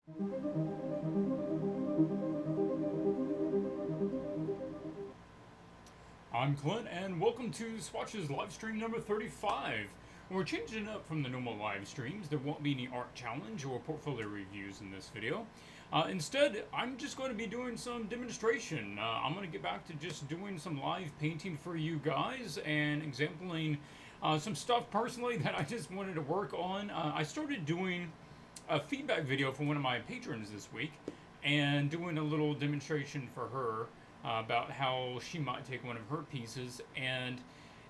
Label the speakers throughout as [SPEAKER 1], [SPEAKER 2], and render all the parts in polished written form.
[SPEAKER 1] I'm Clint, and welcome to Swatches Livestream number 35. We're changing up from the normal live streams. There won't be any art challenge or portfolio reviews in this video. Instead, I'm just going to be doing some demonstration. I'm going to get back to just doing some live painting for you guys and exampling some stuff personally that I just wanted to work on. I started doing a feedback video for one of my patrons this week and doing a little demonstration for her about how she might take one of her pieces, and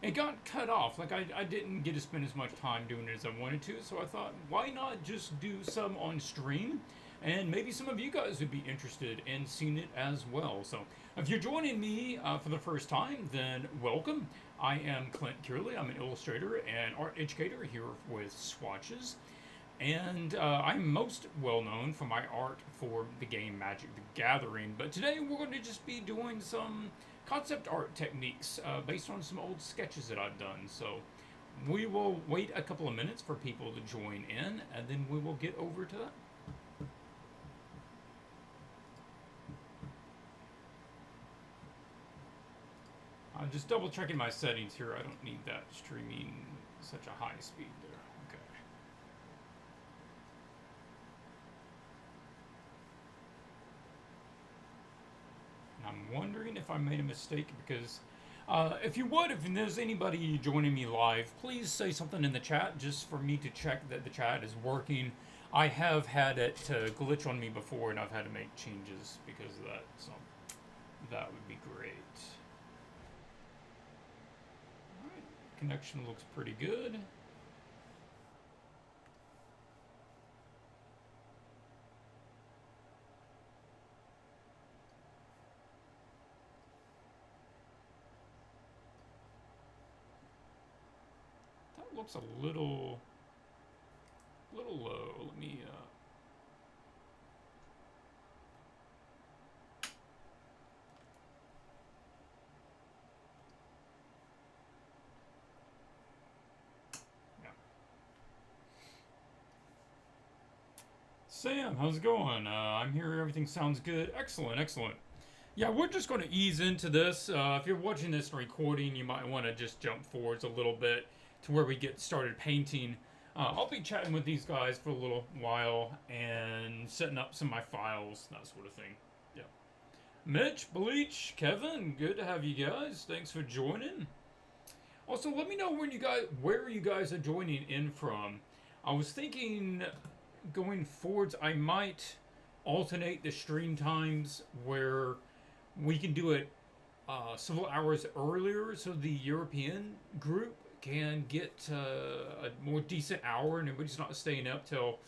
[SPEAKER 1] it got cut off. Like, I didn't get to spend as much time doing it as I wanted to, so I thought, why not just do some on stream? And maybe some of you guys would be interested in seeing it as well. So, if you're joining me for the first time, then welcome. I am Clint Cearley. I'm an illustrator and art educator here with Swatches. And I'm most well known for my art for the game Magic the Gathering, but today we're going to just be doing some concept art techniques based on some old sketches that I've done. So we will wait a couple of minutes for people to join in, and then we will get over to that. I'm just double checking my settings here. I don't need that streaming such a high speed there. Okay. I'm wondering if I made a mistake because if you would, if there's anybody joining me live, please say something in the chat just for me to check that the chat is working. I have had it glitch on me before, and I've had to make changes because of that, so that would be great. Alright, connection looks pretty good. Looks a little low. Let me yeah. Sam, how's it going? I'm here. Everything sounds good. Excellent, excellent. Yeah, we're just going to ease into this. If you're watching this recording, you might want to just jump forwards a little bit to where we get started painting. I'll be chatting with these guys for a little while and setting up some of my files, that sort of thing. Yeah. Mitch, Bleach, Kevin, good to have you guys. Thanks for joining. Also, let me know where you guys are joining in from. I was thinking going forwards, I might alternate the stream times where we can do it several hours earlier so the European group can get a more decent hour and everybody's not staying up till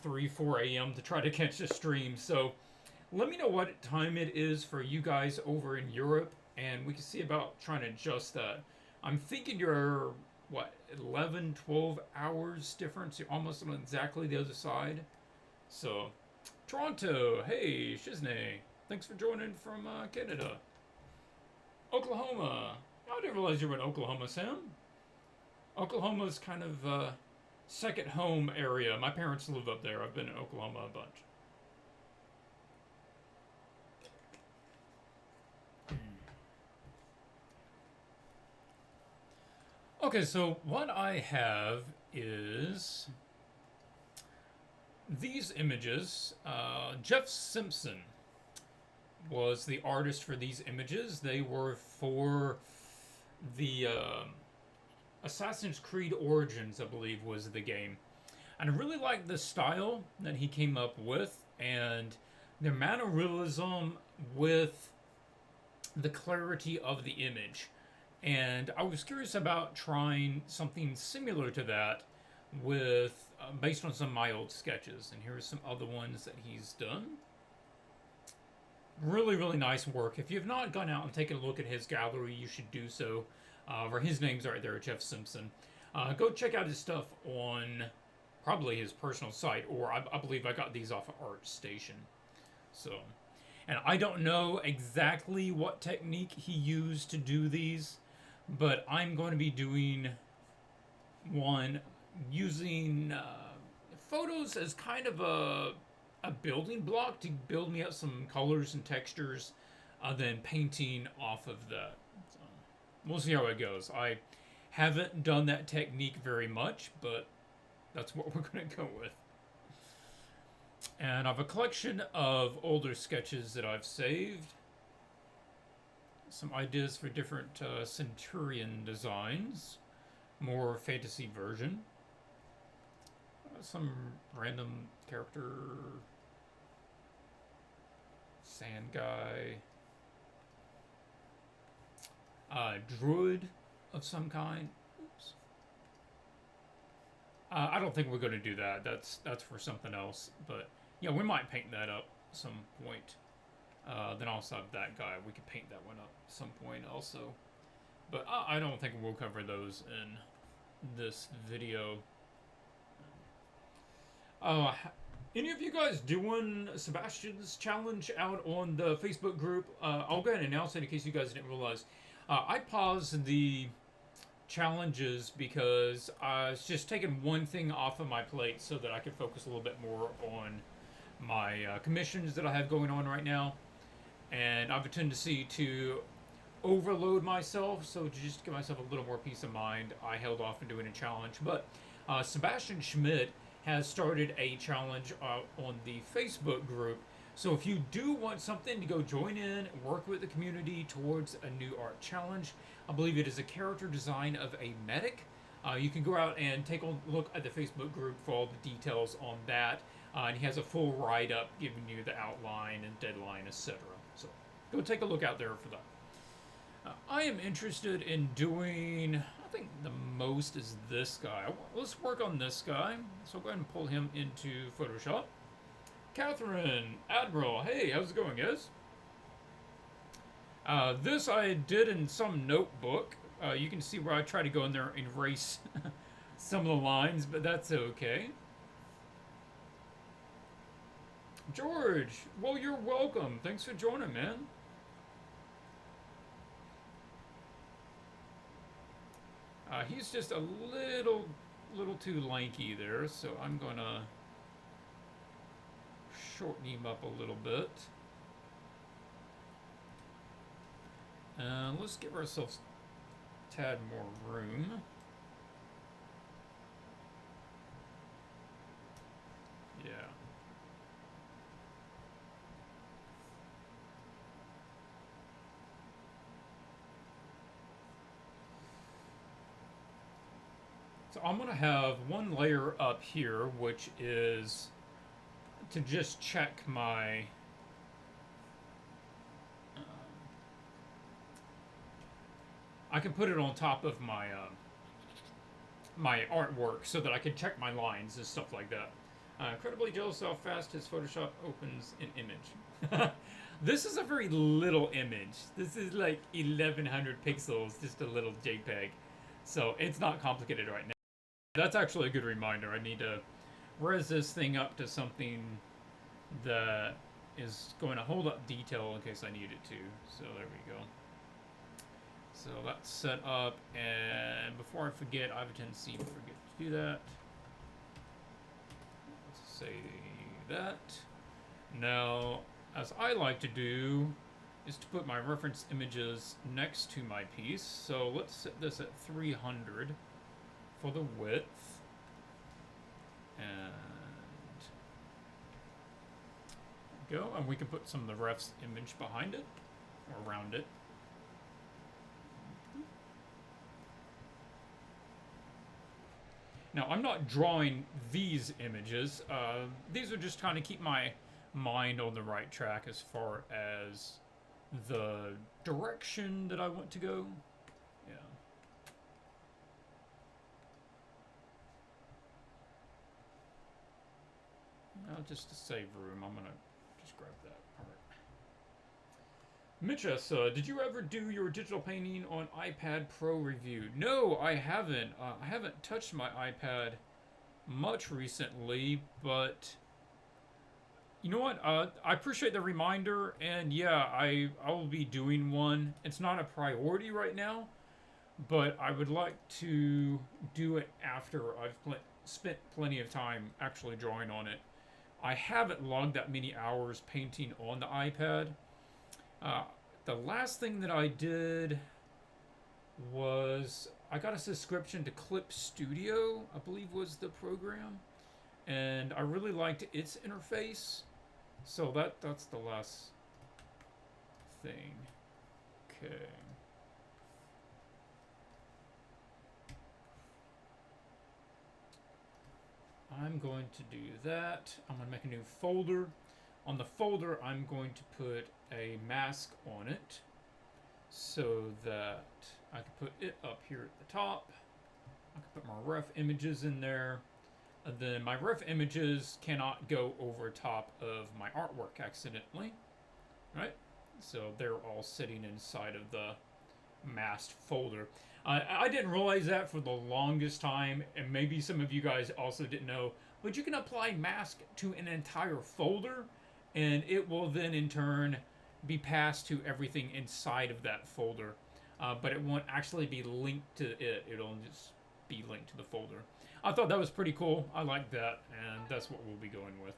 [SPEAKER 1] 3 4 a.m. to try to catch the stream. So let me know what time it is for you guys over in Europe, and we can see about trying to adjust that. I'm thinking you're 11 12 hours difference. You're almost on exactly the other side. So Toronto, hey Shizney, thanks for joining from Canada. Oklahoma, I didn't realize you were in Oklahoma, Sam. Oklahoma's kind of second home area. My parents live up there. I've been in Oklahoma a bunch. Okay, so what I have is these images. Jeff Simpson was the artist for these images. They were for the Assassin's Creed Origins, I believe, was the game. And I really like the style that he came up with and the amount of realism with the clarity of the image. And I was curious about trying something similar to that with based on some of my old sketches. And here are some other ones that he's done. Really, really nice work. If you've not gone out and taken a look at his gallery, you should do so. Where his name's right there, Jeff Simpson. Go check out his stuff on probably his personal site, or I believe I got these off of ArtStation. So, and I don't know exactly what technique he used to do these, but I'm going to be doing one using photos as kind of a a building block to build me up some colors and textures, then painting off of that. So we'll see how it goes. I haven't done that technique very much, but that's what we're going to go with. And I have a collection of older sketches that I've saved. Some ideas for different Centurion designs. More fantasy version. Some random character. Sand guy. Druid of some kind. Oops. I don't think we're going to do that. That's for something else. But yeah, we might paint that up some point. Then also have that guy. We could paint that one up some point also. But I don't think we'll cover those in this video. Any of you guys doing Sebastian's challenge out on the Facebook group? I'll go ahead and announce it in case you guys didn't realize. I paused the challenges because I was just taking one thing off of my plate so that I could focus a little bit more on my commissions that I have going on right now. And I have a tendency to overload myself, so to just give myself a little more peace of mind, I held off on doing a challenge. But Sebastian Schmidt has started a challenge on the Facebook group. So if you do want something to go join in and work with the community towards a new art challenge, I believe it is a character design of a medic. You can go out and take a look at the Facebook group for all the details on that. And he has a full write-up giving you the outline and deadline, etc. So go take a look out there for that. I am interested in doing, I think the most is this guy. Let's work on this guy. So go ahead and pull him into Photoshop. Catherine, Admiral, hey, how's it going, guys? This I did in some notebook. You can see where I try to go in there and erase some of the lines, but that's okay. George, well, you're welcome. Thanks for joining, man. He's just a little too lanky there, so I'm gonna shorten him up a little bit. Let's give ourselves a tad more room. Yeah. So I'm going to have one layer up here, which is to just check my I can put it on top of my my artwork so that I can check my lines and stuff like that. Incredibly jealous how fast his Photoshop opens an image. This is a very little image. This is like 1100 pixels, just a little JPEG. So it's not complicated right now. That's actually a good reminder. I need to res this thing up to something that is going to hold up detail in case I need it to. So there we go. So that's set up, and before I forget, I have a tendency to forget to do that. Let's say that. Now, as I like to do, is to put my reference images next to my piece. So let's set this at 300 for the width. And go, and we can put some of the ref's image behind it, or around it. Now, I'm not drawing these images. These are just kind of keep my mind on the right track as far as the direction that I want to go. Yeah. Now, just to save room, I'm going to just grab that part. Mitchus, did you ever do your digital painting on iPad Pro review? No, I haven't. I haven't touched my iPad much recently, but you know what? I appreciate the reminder, and yeah, I will be doing one. It's not a priority right now, but I would like to do it after I've spent plenty of time actually drawing on it, I haven't logged that many hours painting on the iPad. Uh, the last thing that I did was I got a subscription to Clip Studio, I believe was the program, and I really liked its interface. So that's the last thing. Okay. I'm going to do that. I'm going to make a new folder. On the folder, I'm going to put a mask on it so that I can put it up here at the top. I can put my ref images in there. And then my ref images cannot go over top of my artwork accidentally. Right? So they're all sitting inside of the masked folder. I didn't realize that for the longest time, and maybe some of you guys also didn't know, but you can apply mask to an entire folder, and it will then in turn be passed to everything inside of that folder. But it won't actually be linked to it. It'll just be linked to the folder. I thought that was pretty cool. I like that, and that's what we'll be going with.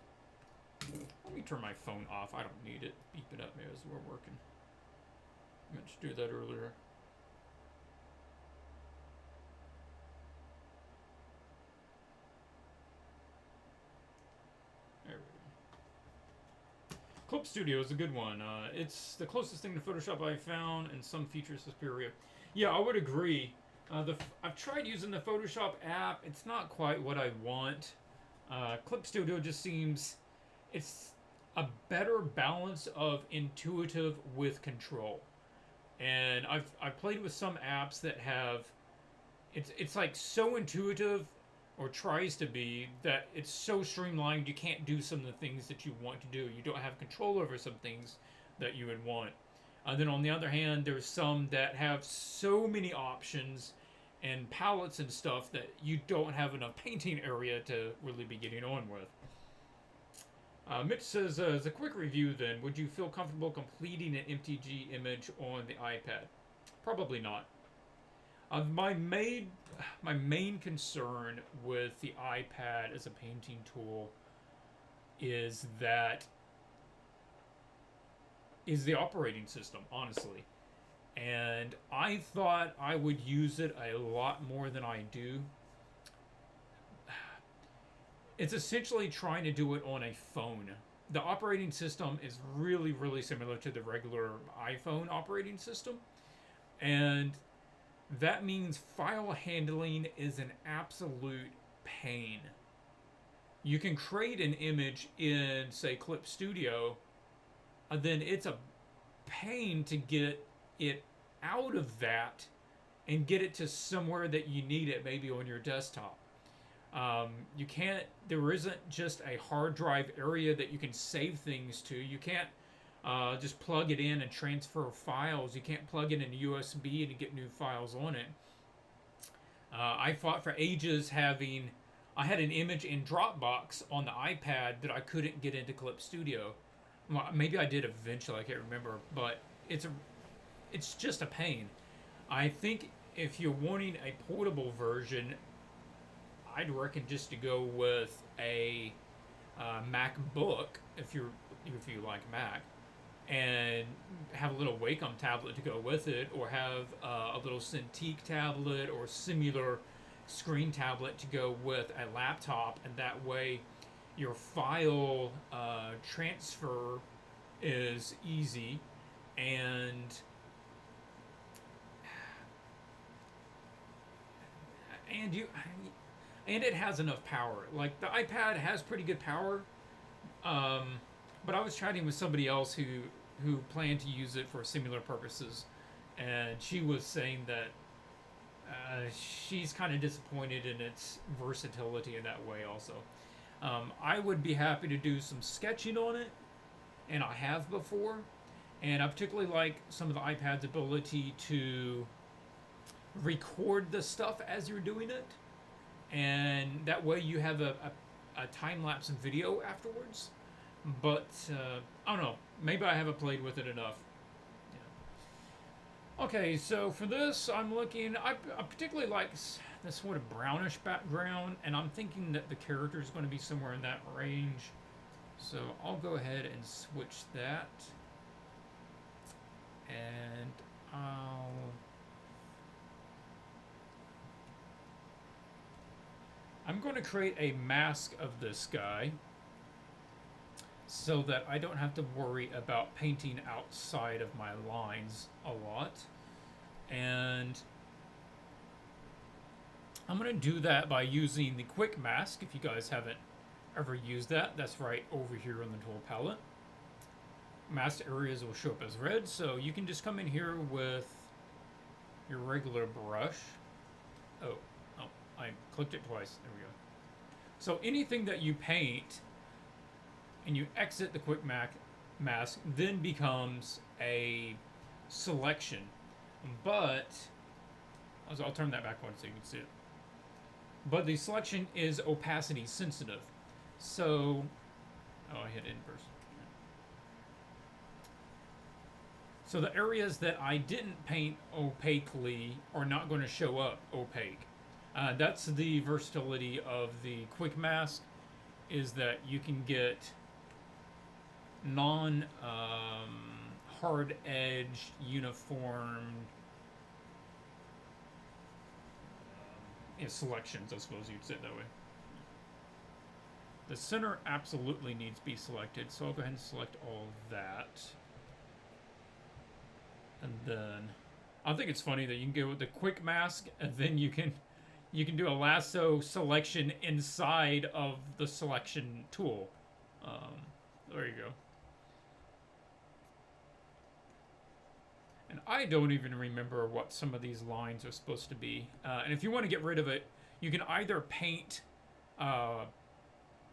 [SPEAKER 1] Let me turn my phone off. I don't need it. Beep it up as we're working. I meant to do that earlier. There we go. Clip Studio is a good one. It's the closest thing to Photoshop I've found, and some features superior. Yeah, I would agree. I've tried using the Photoshop app. It's not quite what I want. Clip Studio just seems... it's a better balance of intuitive with control. And I've played with some apps that have... It's like so intuitive, or tries to be, that it's so streamlined you can't do some of the things that you want to do. You don't have control over some things that you would want. Then on the other hand, there's some that have so many options and palettes and stuff that you don't have enough painting area to really be getting on with. Mitch says, as a quick review then, would you feel comfortable completing an MTG image on the iPad? Probably not. My main concern with the iPad as a painting tool is the operating system, honestly. And I thought I would use it a lot more than I do. It's essentially trying to do it on a phone. The operating system is really, really similar to the regular iPhone operating system. And that means file handling is an absolute pain. You can create an image in, say, Clip Studio, and then it's a pain to get it out of that and get it to somewhere that you need it, maybe on your desktop. You can't, there isn't just a hard drive area that you can save things to. You can't just plug it in and transfer files. You can't plug it in a USB and get new files on it. I fought for ages I had an image in Dropbox on the iPad that I couldn't get into Clip Studio. Well, maybe I did eventually, I can't remember, but it's just a pain. I think if you're wanting a portable version, I'd reckon just to go with a MacBook if you like Mac, and have a little Wacom tablet to go with it, or have a little Cintiq tablet or similar screen tablet to go with a laptop, and that way your file transfer is easy, and it has enough power. Like, the iPad has pretty good power, but I was chatting with somebody else who planned to use it for similar purposes, and she was saying that she's kind of disappointed in its versatility in that way also. I would be happy to do some sketching on it, and I have before, and I particularly like some of the iPad's ability to record the stuff as you're doing it, and that way you have a time-lapse video afterwards. But I don't know, maybe I haven't played with it enough. Yeah. Okay, so for this I'm looking, I particularly like this sort of brownish background, and I'm thinking that the character is going to be somewhere in that range. So I'll go ahead and switch that. And I'm going to create a mask of this guy so that I don't have to worry about painting outside of my lines a lot. And I'm going to do that by using the quick mask. If you guys haven't ever used that, that's right over here on the tool palette. Masked areas will show up as red, so you can just come in here with your regular brush. Oh, I clicked it twice. There we go. So anything that you paint and you exit the quick mask then becomes a selection. But I'll turn that back on so you can see it. But the selection is opacity sensitive. So, I hit inverse. So the areas that I didn't paint opaquely are not going to show up opaque. That's the versatility of the quick mask, is that you can get hard edged, uniform selections, I suppose you'd say it that way. The center absolutely needs to be selected, so I'll go ahead and select all that. And then I think it's funny that you can go with the quick mask, and then you can do a lasso selection inside of the selection tool. There you go. And I don't even remember what some of these lines are supposed to be. And if you want to get rid of it, you can either paint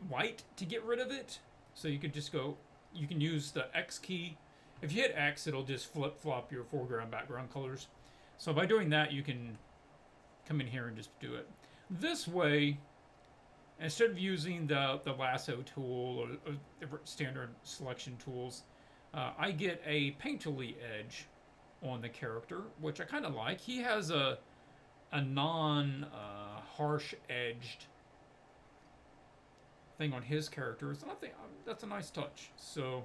[SPEAKER 1] white to get rid of it. So you could just go, you can use the X key. If you hit X, it'll just flip-flop your foreground, background colors. So by doing that, you can come in here and just do it. This way, instead of using the lasso tool or the standard selection tools, I get a painterly edge on the character, which I kind of like. He has a non-harsh edged thing on his characters, and I think that's a nice touch. So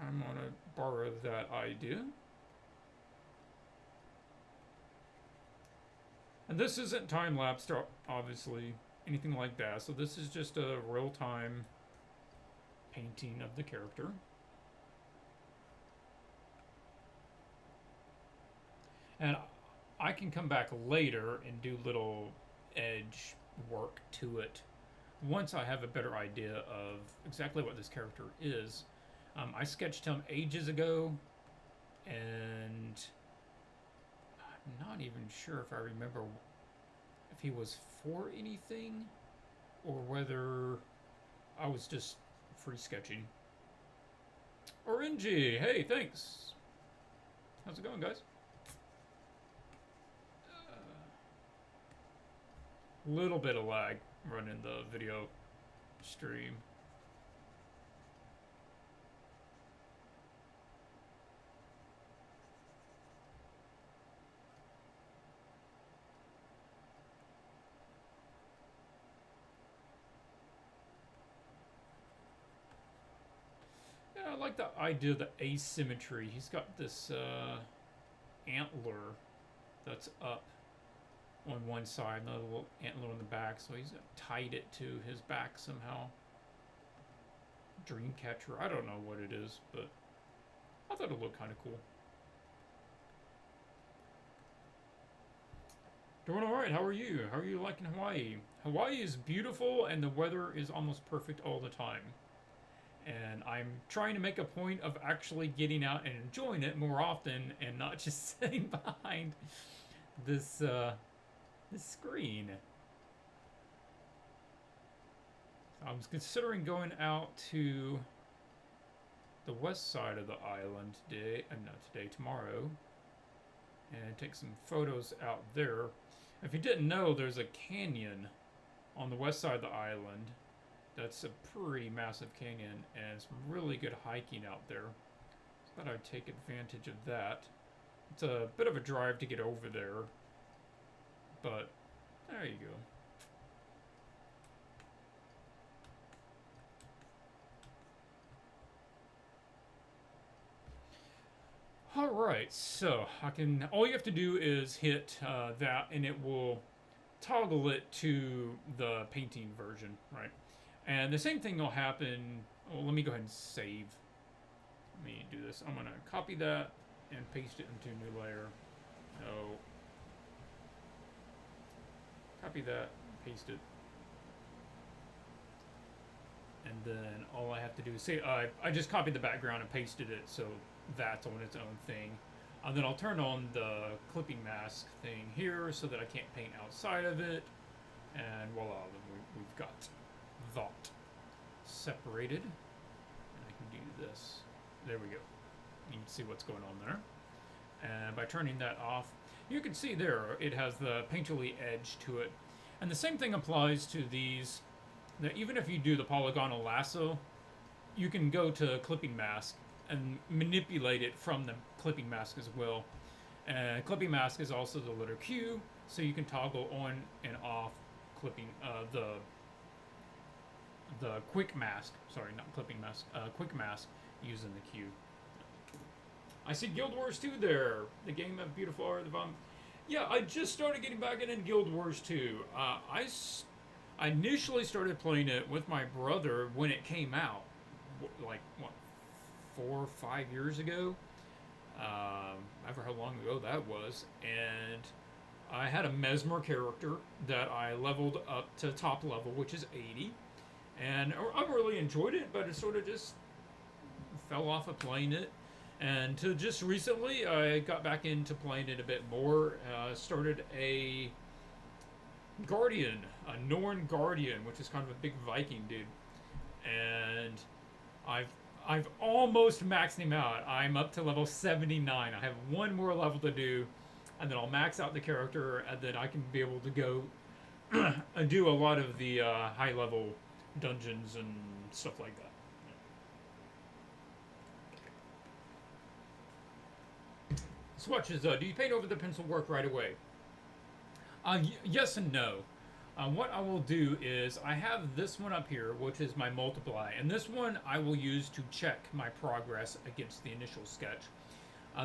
[SPEAKER 1] I'm going to borrow that idea. And this isn't time-lapsed, obviously, anything like that. So this is just a real-time painting of the character. And I can come back later and do little edge work to it once I have a better idea of exactly what this character is. I sketched him ages ago, and I'm not even sure if I remember if he was for anything or whether I was just free sketching. Orangy, hey, thanks. How's it going, guys? Little bit of lag running the video stream. Yeah, I like the idea of the asymmetry. He's got this antler that's up on one side, another little antler on the back, so he's tied it to his back somehow. Dreamcatcher, I don't know what it is, but I thought it looked kind of cool. Doing alright, how are you? How are you liking Hawaii? Hawaii is beautiful and the weather is almost perfect all the time. And I'm trying to make a point of actually getting out and enjoying it more often and not just sitting behind this screen. I was considering going out to the west side of the island today, tomorrow, and take some photos out there. If you didn't know, there's a canyon on the west side of the island. That's a pretty massive canyon, and some really good hiking out there. So I thought I'd take advantage of that. It's a bit of a drive to get over there, but there you go. right, so all you have to do is hit that and it will toggle it to the painting version, right? And the same thing will happen. Well, let me go ahead and save. Let me do this. I'm going to copy that and paste it into a new layer. No. Copy that, paste it. And then all I have to do is say, I just copied the background and pasted it, so that's on its own thing. And then I'll turn on the clipping mask thing here so that I can't paint outside of it. And voila, we've got that separated. And I can do this. There we go. You can see what's going on there. And by turning that off, you can see there it has the painterly edge to it. And the same thing applies to these. That even if you do the polygonal lasso, you can go to clipping mask and manipulate it from the clipping mask as well. And clipping mask is also the letter Q, so you can toggle on and off clipping the quick mask. Sorry, not clipping mask. Quick mask using the Q. I see Guild Wars 2 there. The game of beautiful art. Yeah, I just started getting back into Guild Wars 2. I initially started playing it with my brother when it came out, like, what, 4 or 5 years ago? Ever how long ago that was. And I had a Mesmer character that I leveled up to top level, which is 80. And I really enjoyed it, but it sort of just fell off of playing it. And to just recently, I got back into playing it a bit more. Started a Guardian, a Norn Guardian, which is kind of a big Viking dude, and I've almost maxed him out. I'm up to level 79. I have one more level to do, and then I'll max out the character, and then I can be able to go and do a lot of the high level dungeons and stuff like that. Swatches, do you paint over the pencil work right away? Yes and no. What I will do is I have this one up here, which is my multiply, and this one I will use to check my progress against the initial sketch.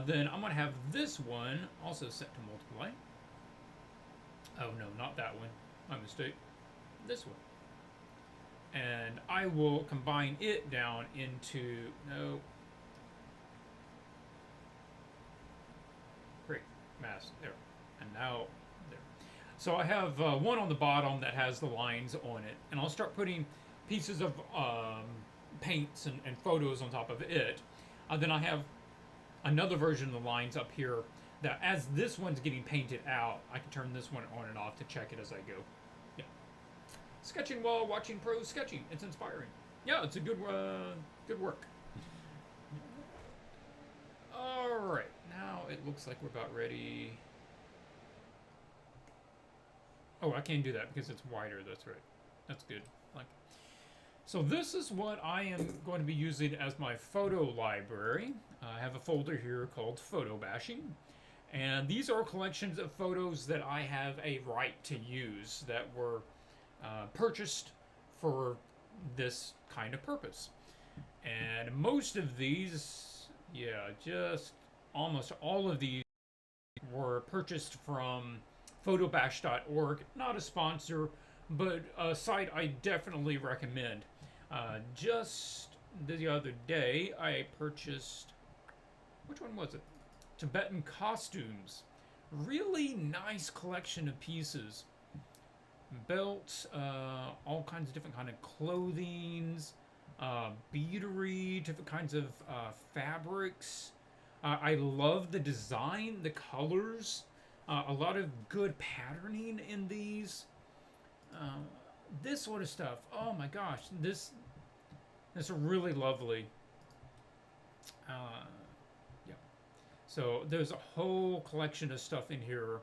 [SPEAKER 1] Then I'm going to have this one also set to multiply. Oh no, not that one. My mistake. This one. And I will combine it down into, no. Great. Mask. There. And now, there. So I have one on the bottom that has the lines on it. And I'll start putting pieces of paints and photos on top of it. Then I have another version of the lines up here that as this one's getting painted out, I can turn this one on and off to check it as I go. Yeah. Sketching while watching pros sketching. It's inspiring. Yeah, it's a good work. All right, now it looks like we're about ready. Oh, I can't do that because it's wider. That's right. That's good. So this is what I am going to be using as my photo library. I have a folder here called Photo Bashing. And these are collections of photos that I have a right to use that were purchased for this kind of purpose. And most of these, yeah, just almost all of these were purchased from photobash.org. Not a sponsor, but a site I definitely recommend. Just the other day, I purchased, which one was it? Tibetan costumes. Really nice collection of pieces. Belts, all kinds of different kind of clothings, beadery, different kinds of fabrics. I love the design, the colors, a lot of good patterning in these. This sort of stuff. Oh my gosh, this is really lovely. Yeah. So there's a whole collection of stuff in here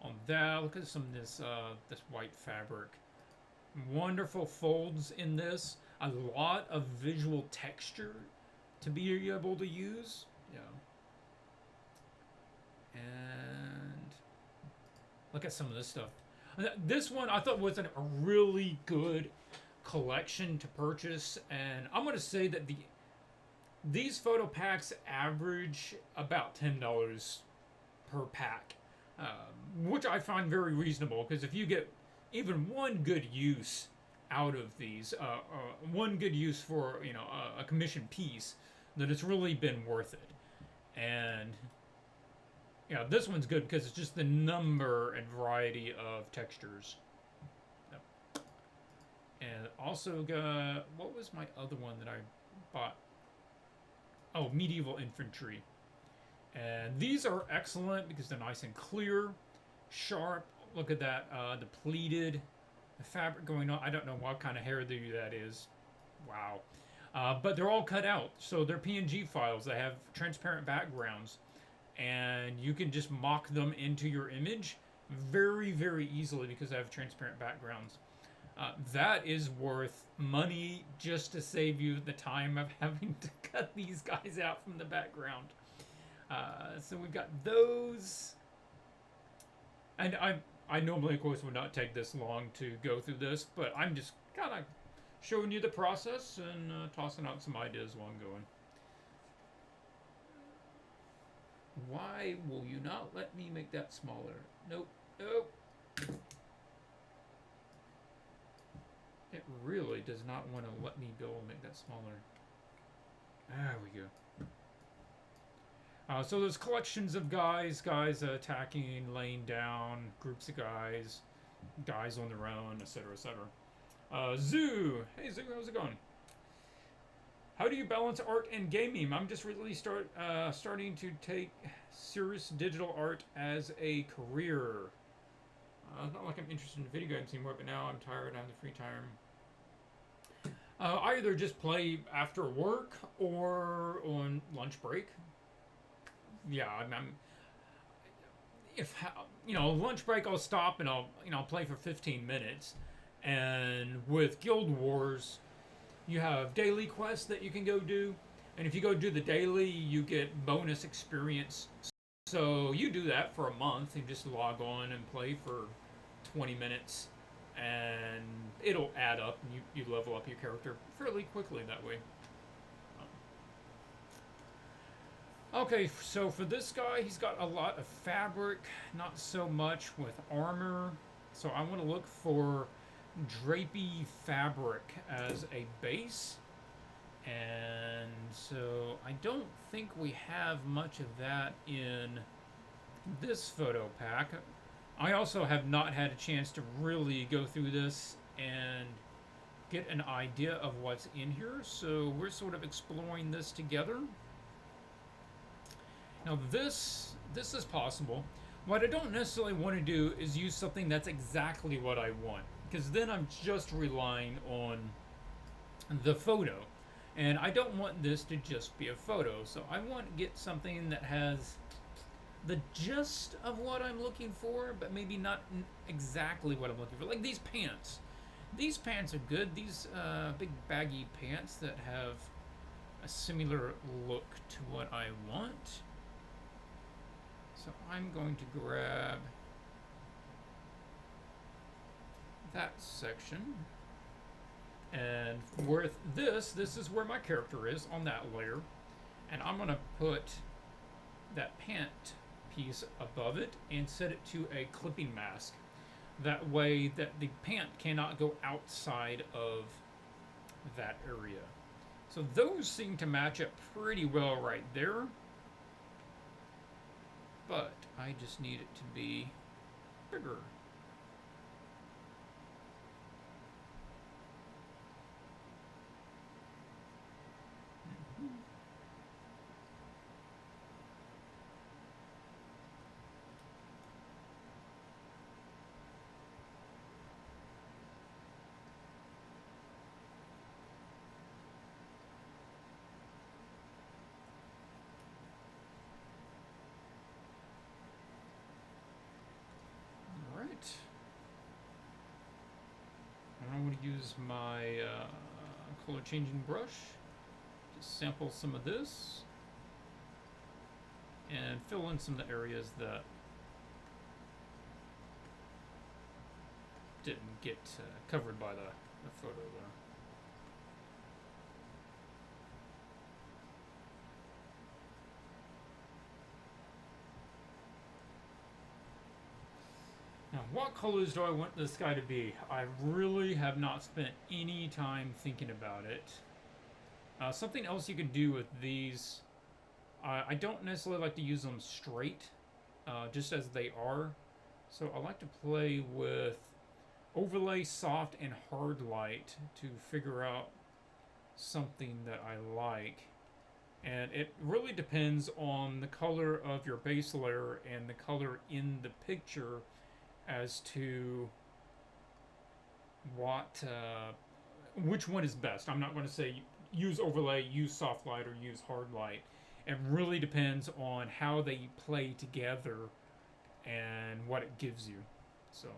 [SPEAKER 1] on that. Look at some of this this white fabric. Wonderful folds in this. A lot of visual texture to be able to use. Yeah. And look at some of this stuff. This one I thought was a really good collection to purchase, and I'm going to say that These photo packs average about $10 per pack, which I find very reasonable, because if you get even one good use out of these, one good use for a commissioned piece, then it's really been worth it. And yeah, this one's good because it's just the number and variety of textures. And also got, what was my other one that I bought? Oh, medieval infantry. And these are excellent because they're nice and clear, sharp. Look at that, the pleated fabric going on. I don't know what kind of hairdo that is. Wow. But they're all cut out, so they're PNG files. They have transparent backgrounds, and you can just mock them into your image very, very easily because they have transparent backgrounds. That is worth money just to save you the time of having to cut these guys out from the background. So we've got those. And I normally, of course, would not take this long to go through this, but I'm just kind of showing you the process and tossing out some ideas while I'm going. Why will you not let me make that smaller? Nope, nope. It really does not want to let me go and make that smaller. There we go. So there's collections of guys attacking, laying down, groups of guys on their own, etc., etc. Zoo! Hey Zoo, how's it going? How do you balance art and gaming? I'm just really starting to take serious digital art as a career. Not like I'm interested in video games anymore, but now I'm tired, I have the free time. I either just play after work or on lunch break. Yeah, if lunch break, I'll stop and I'll play for 15 minutes. And with Guild Wars, you have daily quests that you can go do, and if you go do the daily, you get bonus experience. So you do that for a month and just log on and play for 20 minutes, and it'll add up, and you level up your character fairly quickly that way. Okay, so for this guy, he's got a lot of fabric, not so much with armor. So I want to look for drapey fabric as a base. And so I don't think we have much of that in this photo pack. I also have not had a chance to really go through this and get an idea of what's in here. So we're sort of exploring this together. Now this is possible. What I don't necessarily want to do is use something that's exactly what I want, because then I'm just relying on the photo. And I don't want this to just be a photo, so I want to get something that has the gist of what I'm looking for, but maybe not exactly what I'm looking for. Like these pants. These pants are good. These big baggy pants that have a similar look to what I want. So I'm going to grab that section. And with this is where my character is on that layer. And I'm going to put that pant piece above it and set it to a clipping mask. That way that the pant cannot go outside of that area. So those seem to match up pretty well right there. But I just need it to be bigger. And I'm going to use my color changing brush to sample some of this and fill in some of the areas that didn't get covered by the photo there. what colors do I want this guy to be? I really have not spent any time thinking about it. Something else you can do with these, I don't necessarily like to use them straight, just as they are. So I like to play with overlay, soft, and hard light to figure out something that I like. And it really depends on the color of your base layer and the color in the picture as to what which one is best. I'm not going to say use overlay, use soft light, or use hard light. It really depends on how they play together and what it gives you. So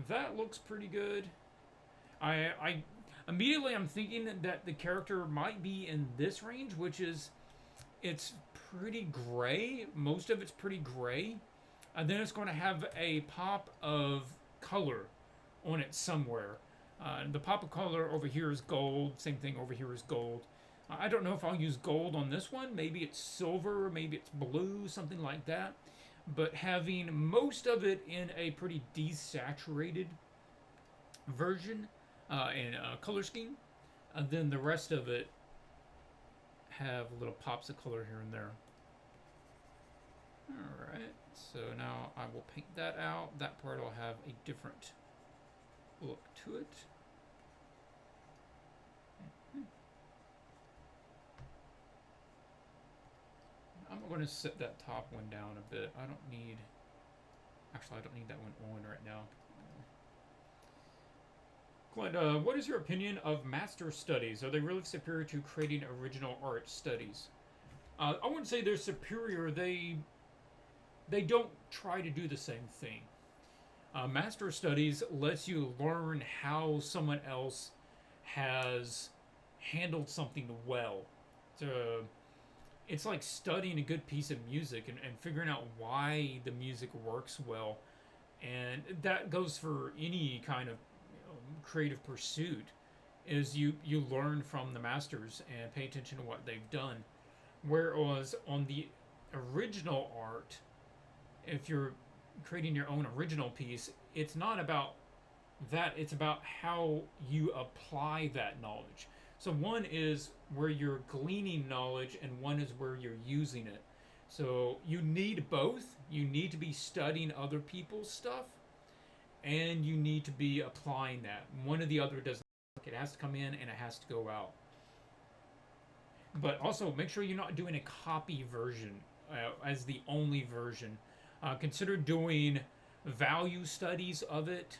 [SPEAKER 1] that looks pretty good. I immediately I'm thinking that the character might be in this range, which is it's pretty gray. Most of it's pretty gray. And then it's going to have a pop of color on it somewhere. The pop of color over here is gold. Same thing over here is gold. I don't know if I'll use gold on this one. Maybe it's silver, maybe it's blue, something like that. But having most of it in a pretty desaturated version and color scheme, and then the rest of it have little pops of color here and there. Alright, so now I will paint that out. That part will have a different look to it. I'm going to set that top one down a bit. I don't need that one on right now. Clint, what is your opinion of master studies? Are they really superior to creating original art studies? I wouldn't say they're superior. They don't try to do the same thing. Master studies lets you learn how someone else has handled something well. It's like studying a good piece of music and figuring out why the music works well. And that goes for any kind of creative pursuit, is you learn from the masters and pay attention to what they've done. Whereas on the original art, if you're creating your own original piece, it's not about that, it's about how you apply that knowledge. So one is where you're gleaning knowledge and one is where you're using it. So you need both. You need to be studying other people's stuff and you need to be applying that. One or the other doesn't work. It has to come in and it has to go out. But also make sure you're not doing a copy version as the only version. Consider doing value studies of it.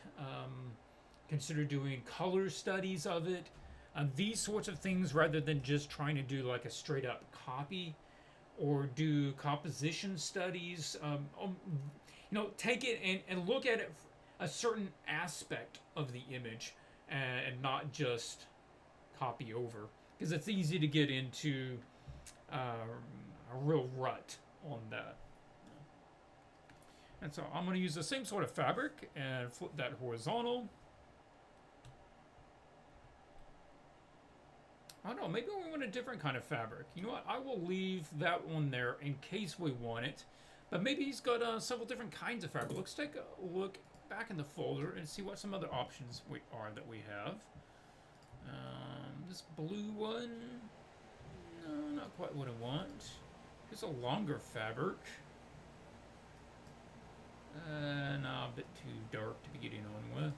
[SPEAKER 1] Consider doing color studies of it. These sorts of things, rather than just trying to do like a straight up copy or do composition studies. Take it and look at it a certain aspect of the image and not just copy over, because it's easy to get into a real rut on that. And so I'm going to use the same sort of fabric and flip that horizontal. I don't know, maybe we want a different kind of fabric. You know what, I will leave that one there in case we want it. But maybe he's got several different kinds of fabric. Let's take a look back in the folder and see what some other options that we have. This blue one, no, not quite what I want. It's a longer fabric. No, a bit too dark to be getting on with.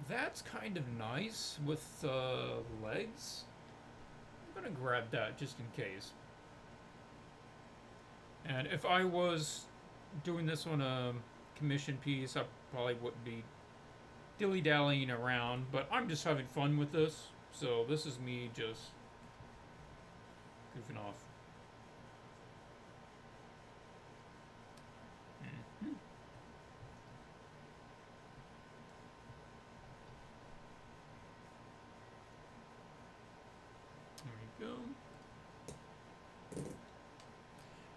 [SPEAKER 1] That's kind of nice with legs. I'm gonna grab that just in case. And if I was doing this on a commission piece, I probably wouldn't be dilly-dallying around, but I'm just having fun with this. So this is me just goofing off.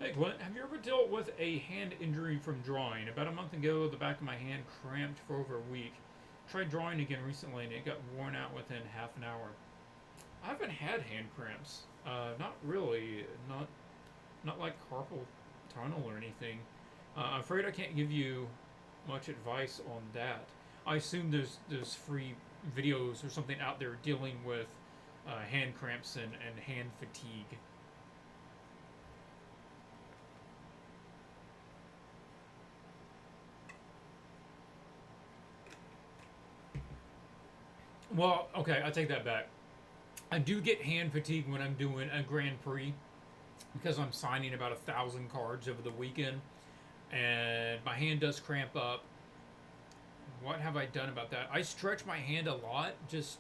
[SPEAKER 1] Hey Clint, have you ever dealt with a hand injury from drawing? About a month ago, the back of my hand cramped for over a week. Tried drawing again recently and it got worn out within half an hour. I haven't had hand cramps. Not really. Not like carpal tunnel or anything. I'm afraid I can't give you much advice on that. I assume there's free videos or something out there dealing with hand cramps and hand fatigue. Well, okay, I take that back. I do get hand fatigue when I'm doing a Grand Prix because I'm signing about 1,000 cards over the weekend, and my hand does cramp up. What have I done about that? I stretch my hand a lot. Just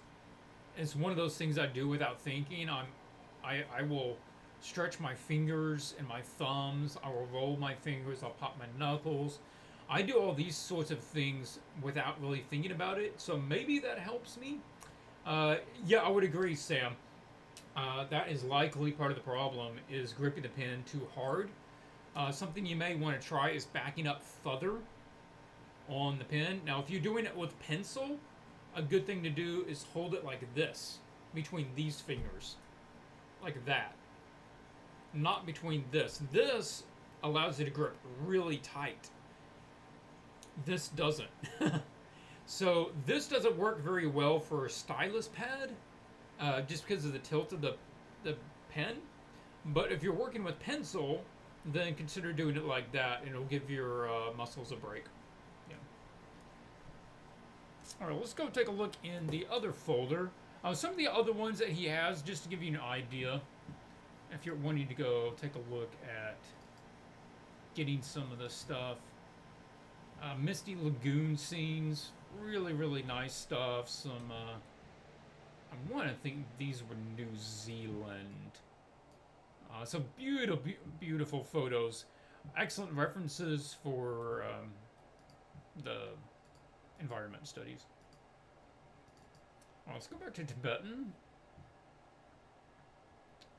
[SPEAKER 1] it's one of those things I do without thinking. I will stretch my fingers and my thumbs. I will roll my fingers. I'll pop my knuckles. I do all these sorts of things without really thinking about it. So maybe that helps me. Yeah, I would agree, Sam. That is likely part of the problem is gripping the pen too hard. Something you may want to try is backing up further on the pen. Now, if you're doing it with pencil, a good thing to do is hold it like this, between these fingers. Like that. Not between this. This allows you to grip really tight. This doesn't. So this doesn't work very well for a stylus pad, just because of the tilt of the pen. But if you're working with pencil, then consider doing it like that, and it'll give your muscles a break. Yeah. All right, let's go take a look in the other folder. Some of the other ones that he has, just to give you an idea, if you're wanting to go take a look at getting some of this stuff. Misty Lagoon scenes, really nice stuff. Some, I want to think these were New Zealand. Some beautiful photos. Excellent references for the environment studies. Let's go back to Tibetan.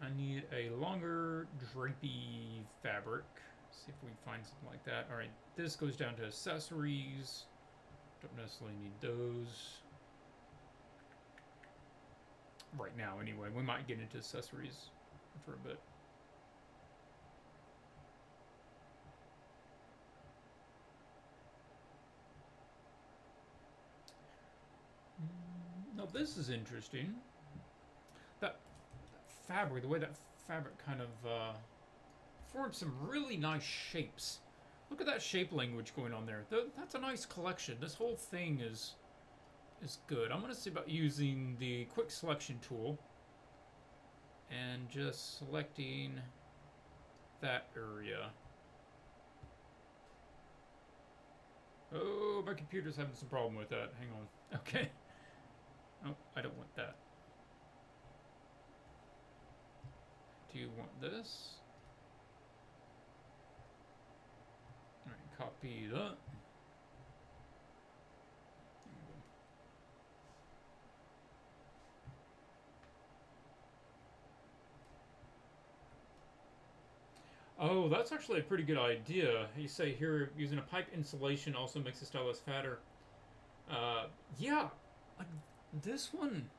[SPEAKER 1] I need a longer drapey fabric. See if we can find something like that. Alright, this goes down to accessories. Don't necessarily need those. Right now, anyway. We might get into accessories for a bit. Now, this is interesting. That fabric, the way that fabric kind of forms some really nice shapes. Look at that shape language going on there. That's a nice collection. This whole thing is good. I'm going to see about using the quick selection tool and just selecting that area. Oh, my computer's having some problem with that. Hang on. Okay. Oh, I don't want that. Do you want this? Alright, copy that. Oh, that's actually a pretty good idea. You say here, using a pipe insulation also makes the stylus fatter. Yeah, like this one,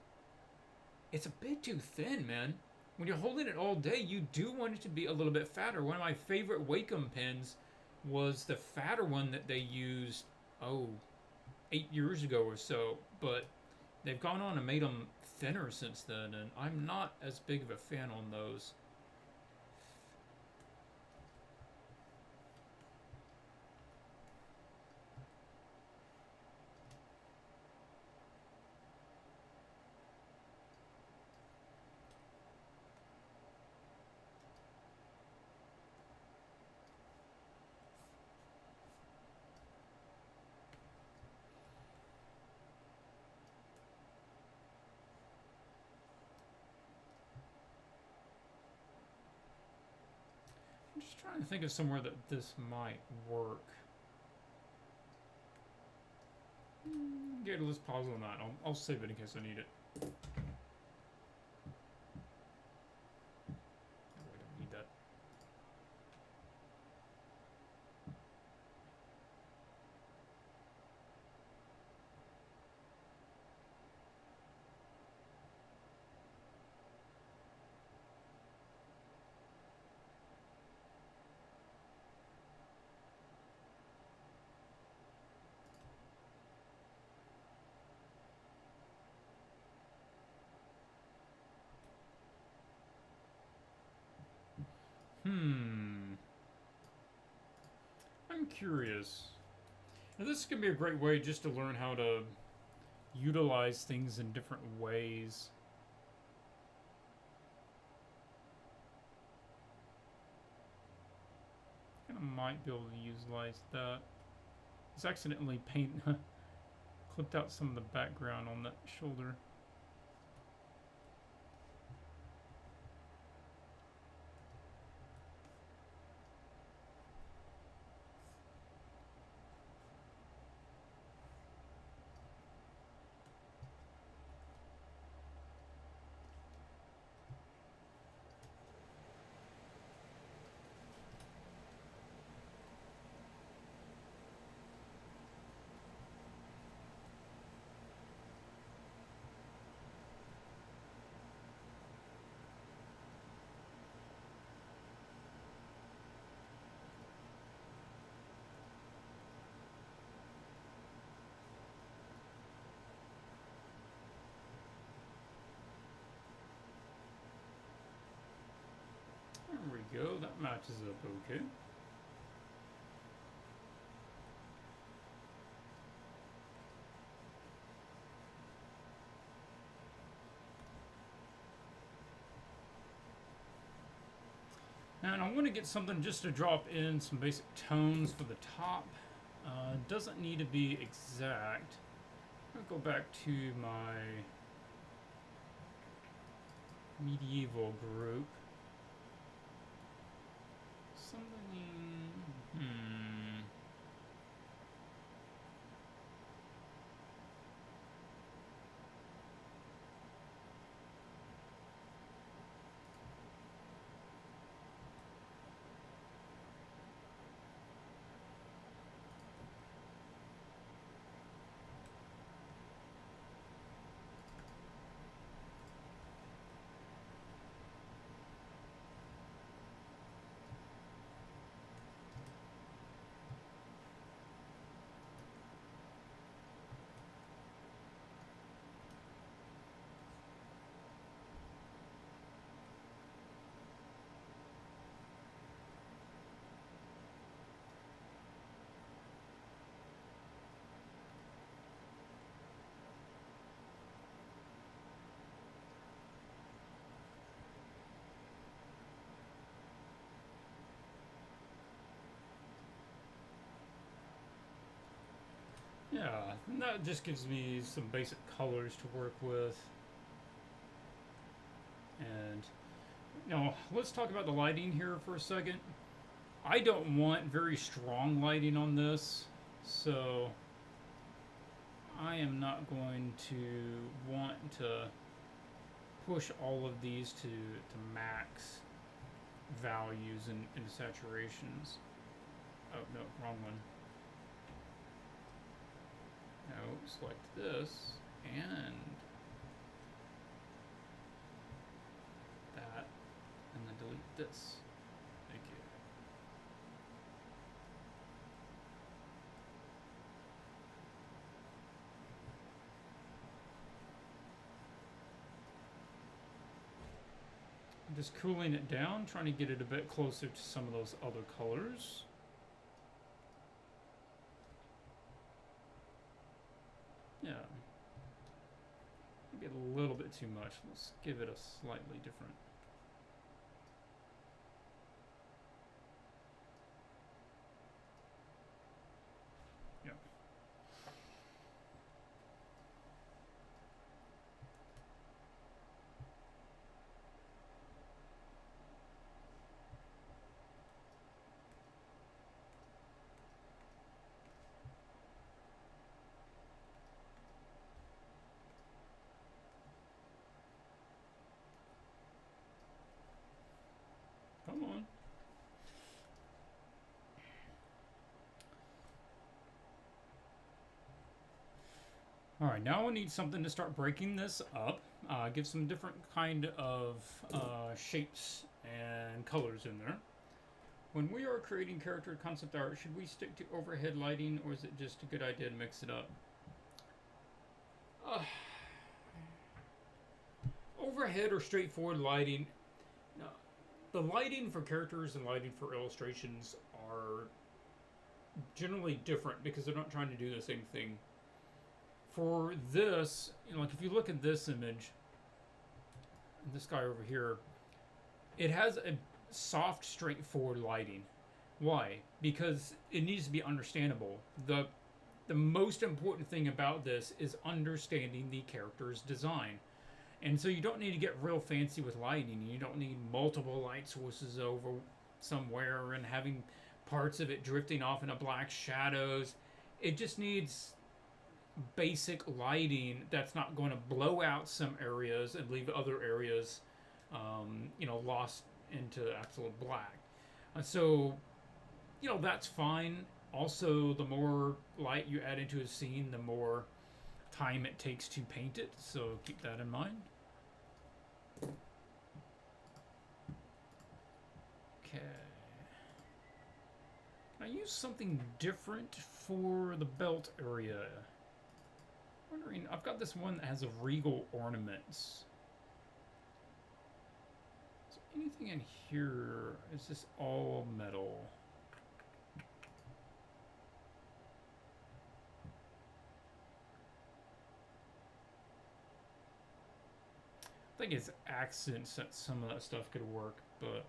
[SPEAKER 1] it's a bit too thin, man. When you're holding it all day, you do want it to be a little bit fatter. One of my favorite Wacom pens was the fatter one that they used, 8 years ago or so. But they've gone on and made them thinner since then, and I'm not as big of a fan on those. I'm just trying to think of somewhere that this might work. Okay, let's pause on that. I'll save it in case I need it. Oh, I don't need that. I'm curious. Now, this is going to be a great way just to learn how to utilize things in different ways. I might be able to utilize that. It's accidentally clipped out some of the background on that shoulder. There we go, that matches up okay. And I want to get something just to drop in some basic tones for the top. Doesn't need to be exact. I'll go back to my medieval group. Something. Yeah, and that just gives me some basic colors to work with. And now let's talk about the lighting here for a second. I don't want very strong lighting on this, so I am not going to want to push all of these to max values in saturations. Oh no, wrong one. Now select this and that, and then delete this. Thank you. I'm just cooling it down, trying to get it a bit closer to some of those other colors. Yeah. Maybe a little bit too much. Let's give it a slightly different. Yeah. Come on. All right, now I need something to start breaking this up. Give some different kind of shapes and colors in there. When we are creating character concept art, should we stick to overhead lighting, or is it just a good idea to mix it up? Overhead or straightforward lighting. The lighting for characters and lighting for illustrations are generally different because they're not trying to do the same thing. For this, like if you look at this image, this guy over here, it has a soft, straightforward lighting. Why? Because it needs to be understandable. The most important thing about this is understanding the character's design. And so you don't need to get real fancy with lighting. You don't need multiple light sources over somewhere and having parts of it drifting off into black shadows. It just needs basic lighting that's not going to blow out some areas and leave other areas, lost into absolute black. So, that's fine. Also, the more light you add into a scene, the more time it takes to paint it. So keep that in mind. Okay. I use something different for the belt area. Wondering, I've got this one that has a regal ornaments. Is there anything in here? Is this all metal? I think it's accents that some of that stuff could work, but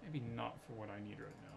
[SPEAKER 1] maybe not for what I need right now.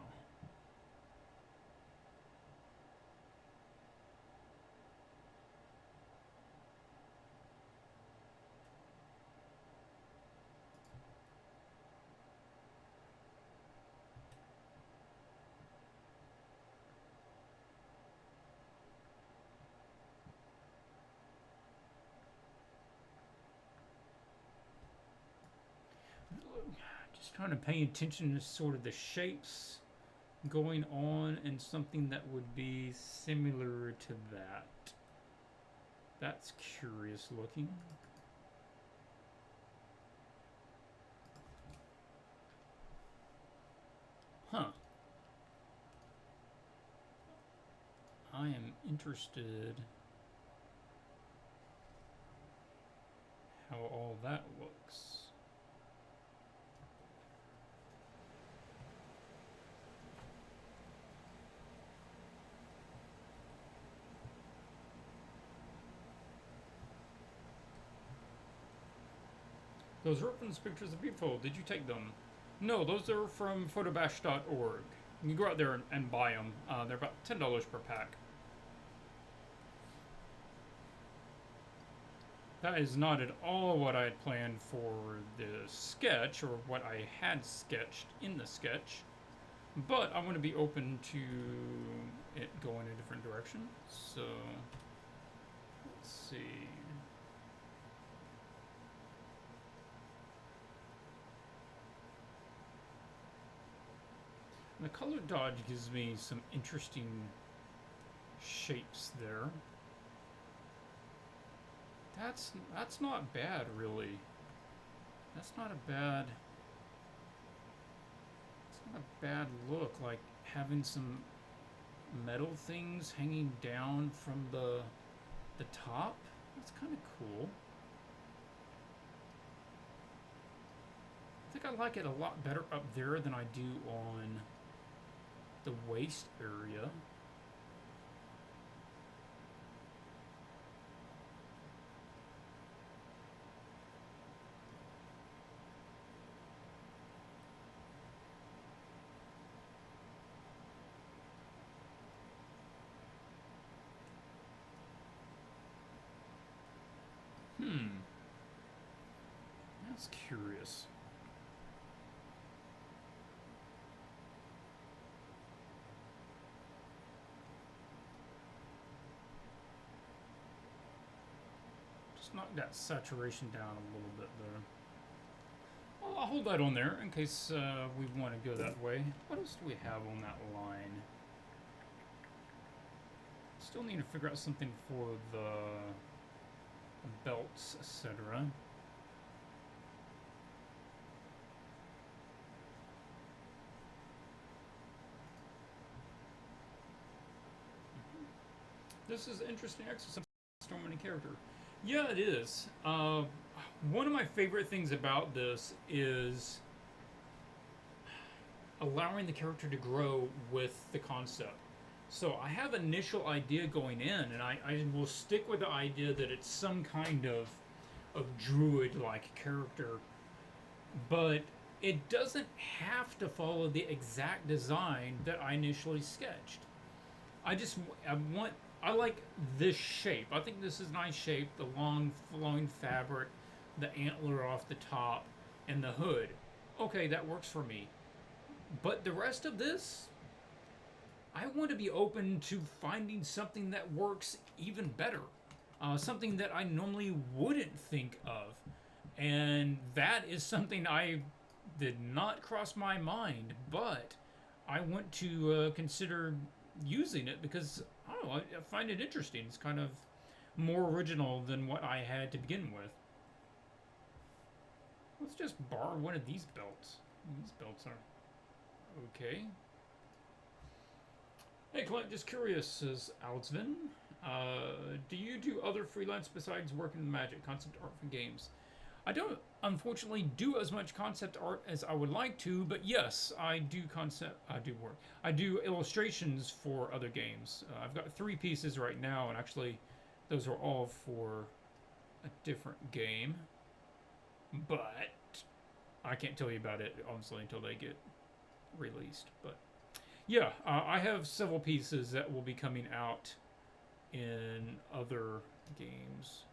[SPEAKER 1] Just trying to pay attention to sort of the shapes going on and something that would be similar to that. That's curious looking. Huh. I am interested how all that looks. Those reference pictures are beautiful. Did you take them? No, those are from photobash.org. You can go out there and buy them. They're about $10 per pack. That is not at all what I had planned for the sketch, or what I had sketched in the sketch. But I want to be open to it going a different direction. So, let's see. The color dodge gives me some interesting shapes there. That's not bad, really. That's not a bad look, like having some metal things hanging down from the top. That's kind of cool. I think I like it a lot better up there than I do on the waist area. That's curious. Just knock that saturation down a little bit there. Well, I'll hold that on there in case we want to go that way. What else do we have on that line? Still need to figure out something for the belts, etc. This is interesting exercise. Storming a character. Yeah, it is. One of my favorite things about this is allowing the character to grow with the concept. So I have an initial idea going in, and I will stick with the idea that it's some kind of druid-like character, but it doesn't have to follow the exact design that I initially sketched. I just I like this shape. I think this is a nice shape. The long flowing fabric, the antler off the top, and the hood. Okay, that works for me. But the rest of this, I want to be open to finding something that works even better. Something that I normally wouldn't think of. And that is something I did not cross my mind, but I want to consider using it because I don't know, I find it interesting. It's kind of more original than what I had to begin with. Let's just borrow one of these belts. These belts are okay. Hey Clint, just curious, says Alsvin. Do you do other freelance besides working in Magic, concept art for games? I don't, unfortunately, do as much concept art as I would like to, but yes, I do work. I do illustrations for other games. I've got 3 pieces right now, and actually, those are all for a different game. But I can't tell you about it, honestly, until they get released. But yeah, I have several pieces that will be coming out in other games.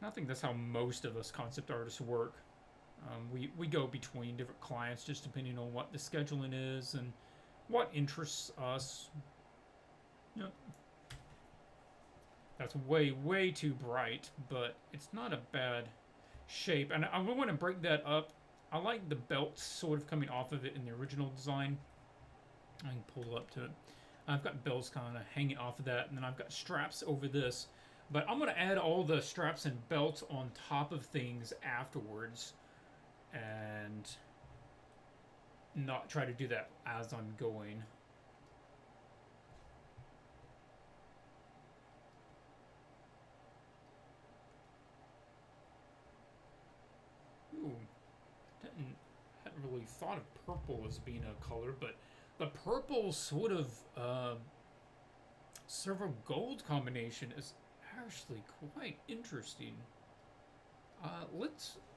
[SPEAKER 1] I think that's how most of us concept artists work. We go between different clients just depending on what the scheduling is and what interests us. Yep. That's way too bright, but it's not a bad shape. And I want to break that up. I like the belts sort of coming off of it in the original design. I can pull up to it. I've got belts kind of hanging off of that, and then I've got straps over this. But I'm going to add all the straps and belts on top of things afterwards and not try to do that as I'm going. Ooh, hadn't really thought of purple as being a color, but the purple sort of silver gold combination is actually quite interesting.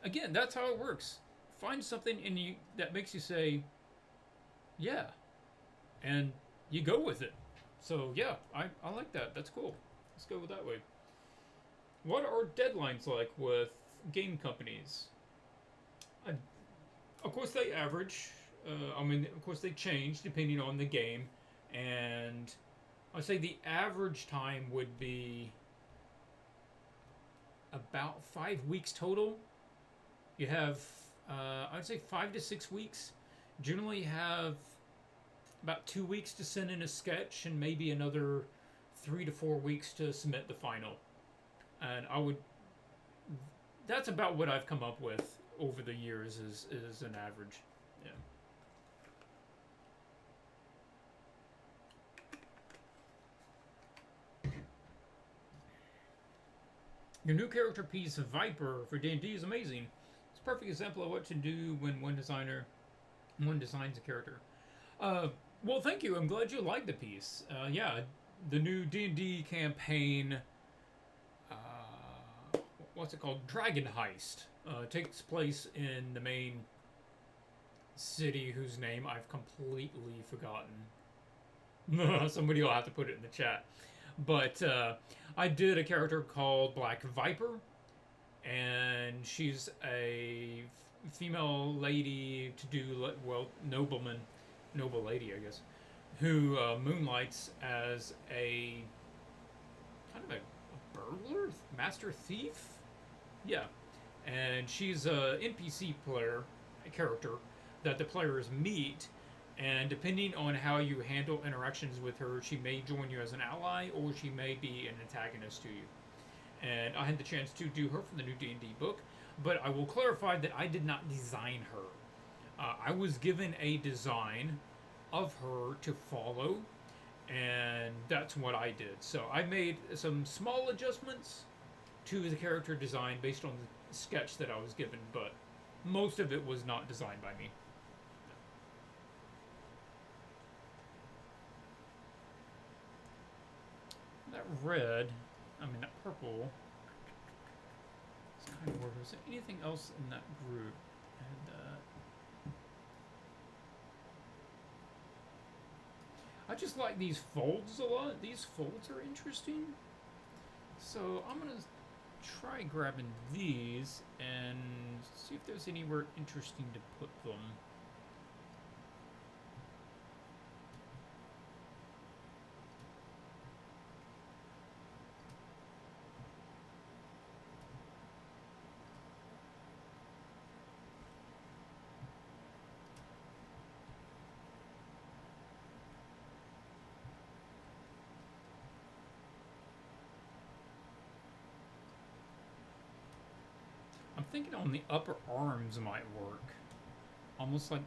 [SPEAKER 1] Again, that's how it works. Find something in you that makes you say, yeah, and you go with it. So yeah, I like that. That's cool. Let's go with that way. What are deadlines like with game companies? Of course, they average. Of course, they change depending on the game, and I'd say the average time would be about 5 weeks total. You have, I'd say 5 to 6 weeks. Generally have about 2 weeks to send in a sketch and maybe another 3 to 4 weeks to submit the final. And that's about what I've come up with over the years is an average. Yeah. Your new character piece, Viper, for D&D is amazing. It's a perfect example of what to do when one designs a character. Well, thank you. I'm glad you liked the piece. Yeah, the new D&D campaign, what's it called? Dragon Heist. Takes place in the main city whose name I've completely forgotten. Somebody will have to put it in the chat. But I did a character called Black Viper, and she's a female lady noble lady, I guess, who moonlights as a kind of a burglar, master thief. Yeah, and she's a NPC character that the players meet. And depending on how you handle interactions with her, she may join you as an ally, or she may be an antagonist to you. And I had the chance to do her for the new D&D book, but I will clarify that I did not design her. I was given a design of her to follow, and that's what I did. So I made some small adjustments to the character design based on sketch that I was given, but most of it was not designed by me. That red, I mean that purple, it's kind of weird. Was there anything else in that group? I just like these folds a lot. These folds are interesting. So I'm gonna try grabbing these and see if there's anywhere interesting to put them. I'm thinking on the upper arms might work. Almost like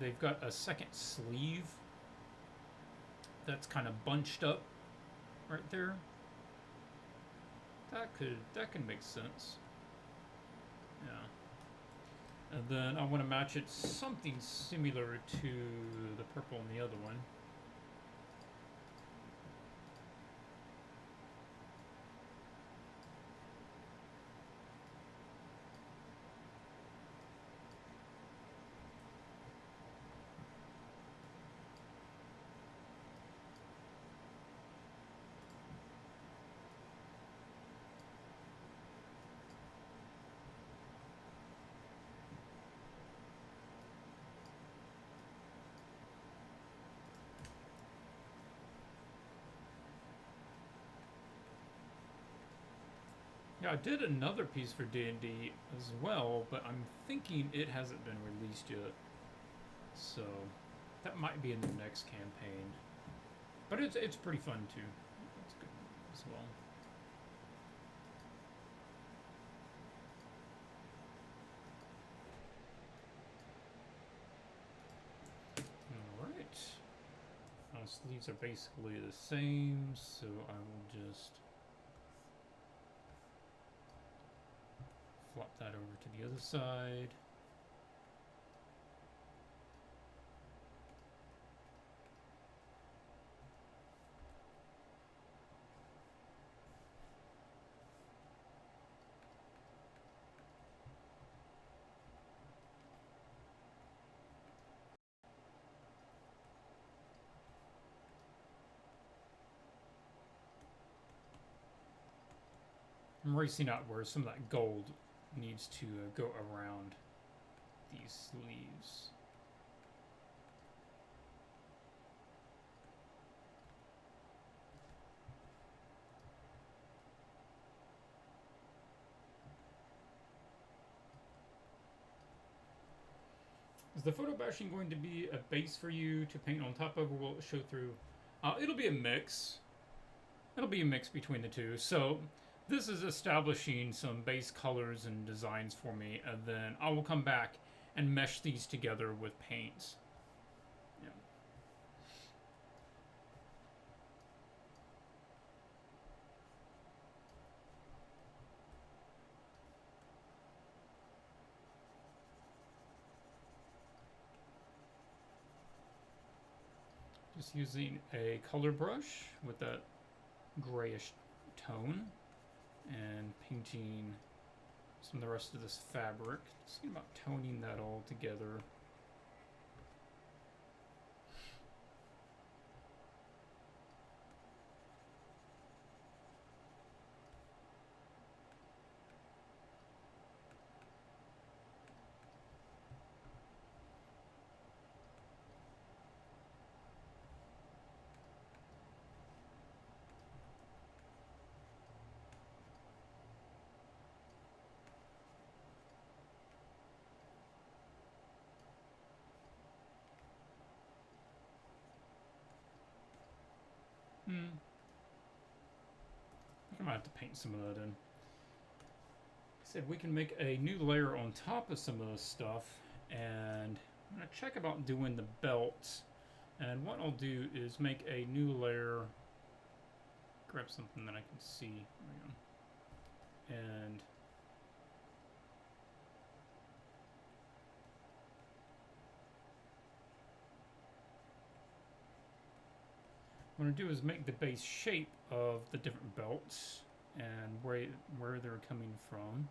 [SPEAKER 1] they've got a second sleeve that's kind of bunched up right there. That can make sense. Yeah. And then I want to match it something similar to the purple on the other one. Yeah, I did another piece for D&D as well, but I'm thinking it hasn't been released yet. So that might be in the next campaign. But it's pretty fun too. It's good as well. Alright. Sleeves are basically the same, so I will just flop that over to the other side. I'm racing out where some of that gold needs to go around these sleeves. Is the photo bashing going to be a base for you to paint on top of, or will it show through? It'll be a mix. It'll be a mix between the two. So this is establishing some base colors and designs for me, and then I will come back and mesh these together with paints. Yeah. Just using a color brush with that grayish tone and painting some of the rest of this fabric. Just thinking about toning that all together. I might have to paint some of that in. Like I said, we can make a new layer on top of some of this stuff, and I'm going to check about doing the belt. And what I'll do is make a new layer, grab something that I can see, and I'm going to do is make the base shape of the different belts and where they're coming from.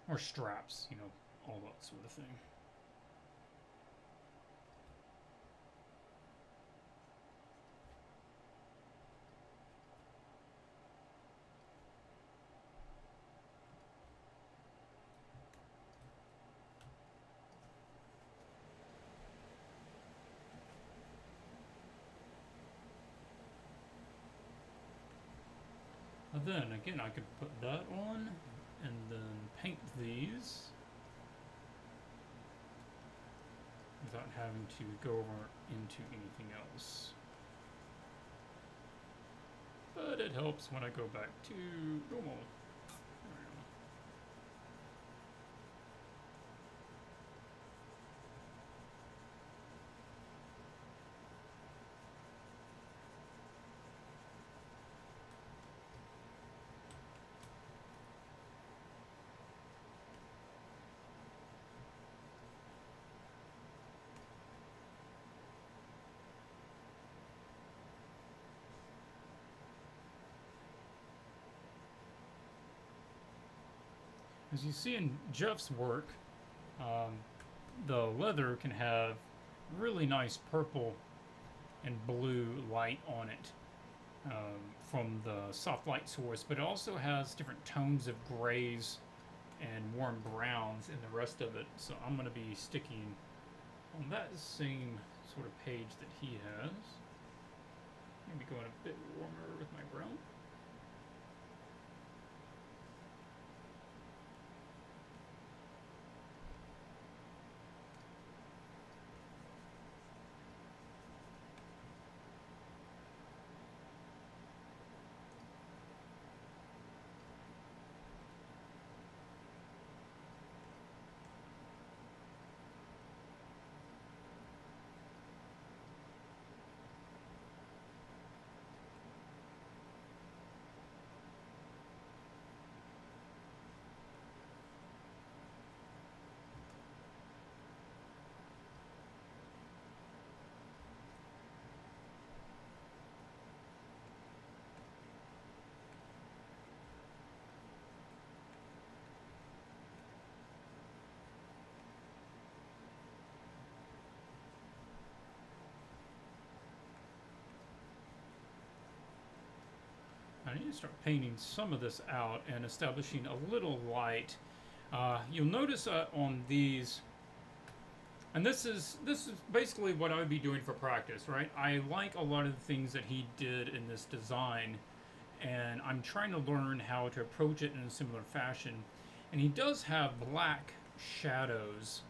[SPEAKER 1] Or straps, you know, all that sort of thing. And then again, I could put that on and then paint these without having to go over into anything else. But it helps when I go back to normal. As you see in Jeff's work, the leather can have really nice purple and blue light on it from the soft light source, but it also has different tones of grays and warm browns in the rest of it. So I'm going to be sticking on that same sort of page that he has. Maybe going a bit warmer with my brown. I need to start painting some of this out and establishing a little light. You'll notice on these, and this is basically what I would be doing for practice, right? I like a lot of the things that he did in this design, and I'm trying to learn how to approach it in a similar fashion. And he does have black shadows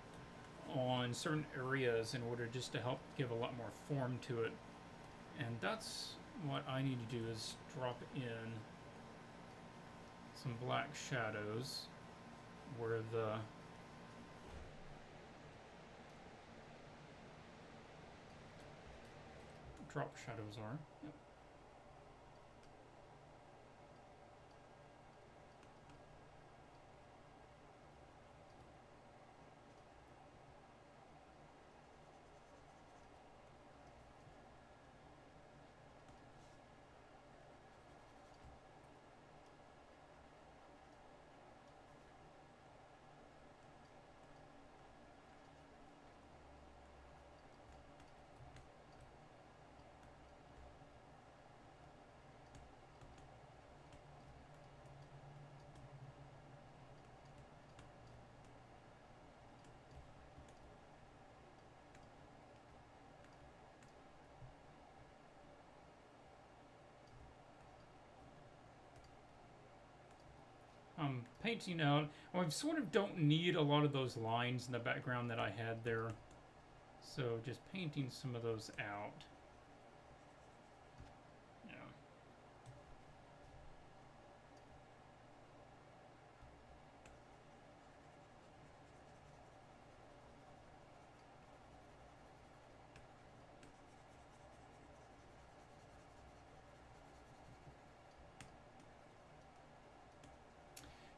[SPEAKER 1] on certain areas in order just to help give a lot more form to it. And that's what I need to do, is drop in some black shadows where the drop shadows are. Yep. I'm painting out. I sort of don't need a lot of those lines in the background that I had there. So just painting some of those out. Yeah.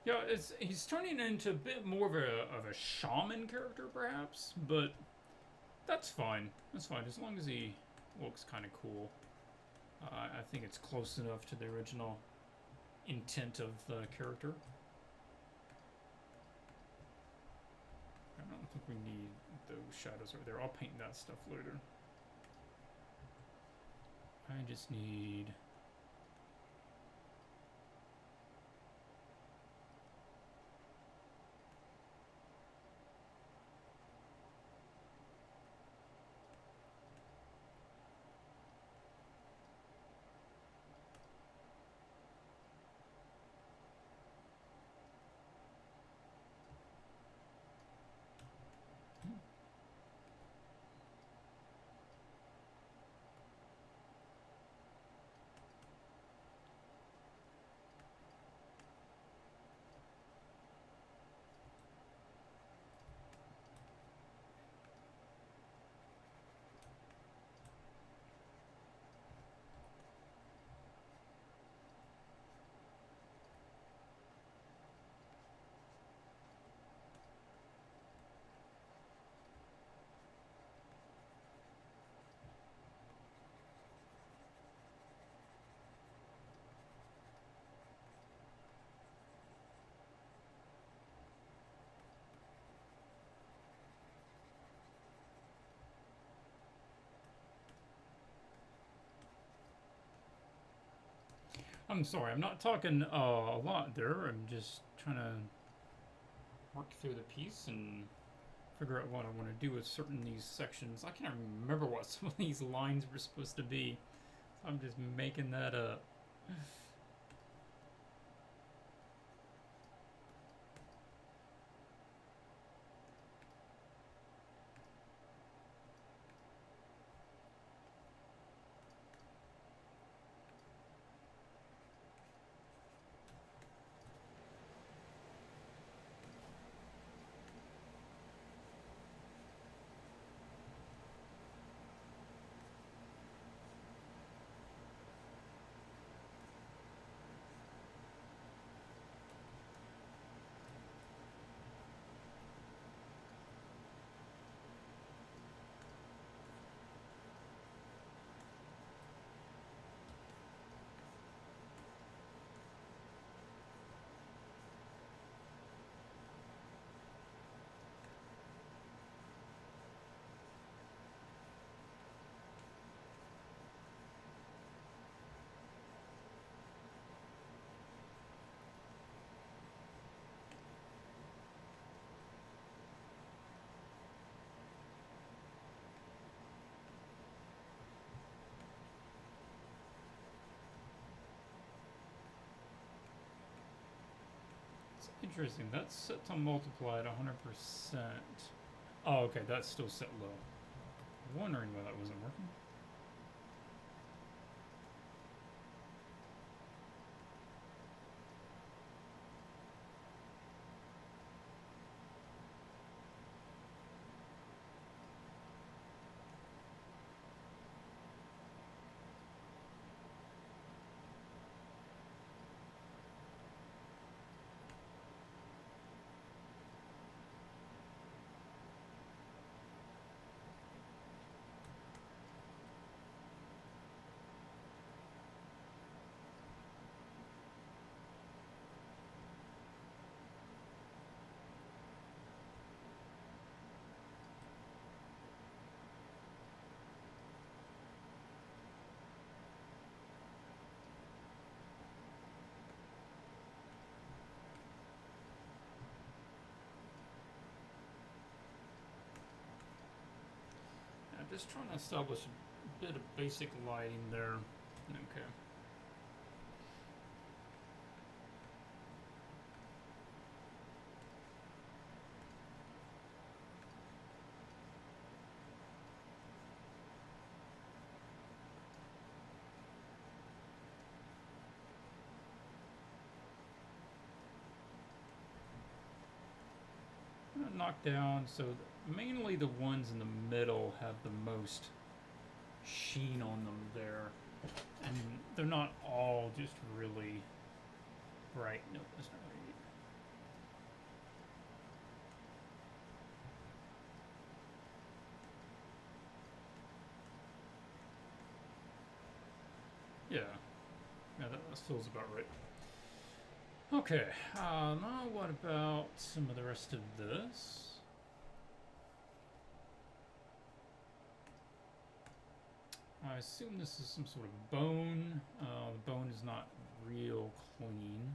[SPEAKER 1] Yeah, he's turning into a bit more of a shaman character, perhaps, but that's fine. That's fine, as long as he looks kind of cool. I think it's close enough to the original intent of the character. I don't think we need those shadows over there. I'll paint that stuff later. I just need... I'm sorry, I'm not talking a lot there. I'm just trying to work through the piece and figure out what I want to do with certain these sections. I can't remember what some of these lines were supposed to be. So I'm just making that up. Interesting. That's set to multiply at 100%. Oh, okay. That's still set low. Wondering why that wasn't working. I'm just trying to establish a bit of basic lighting there. Okay. I'm gonna knock down so mainly the ones in the middle have the most sheen on them there, and they're not all just really bright. No, that's not right. Yeah. Yeah, that feels about right. Okay, now what about some of the rest of this? I assume this is some sort of bone. The bone is not real clean.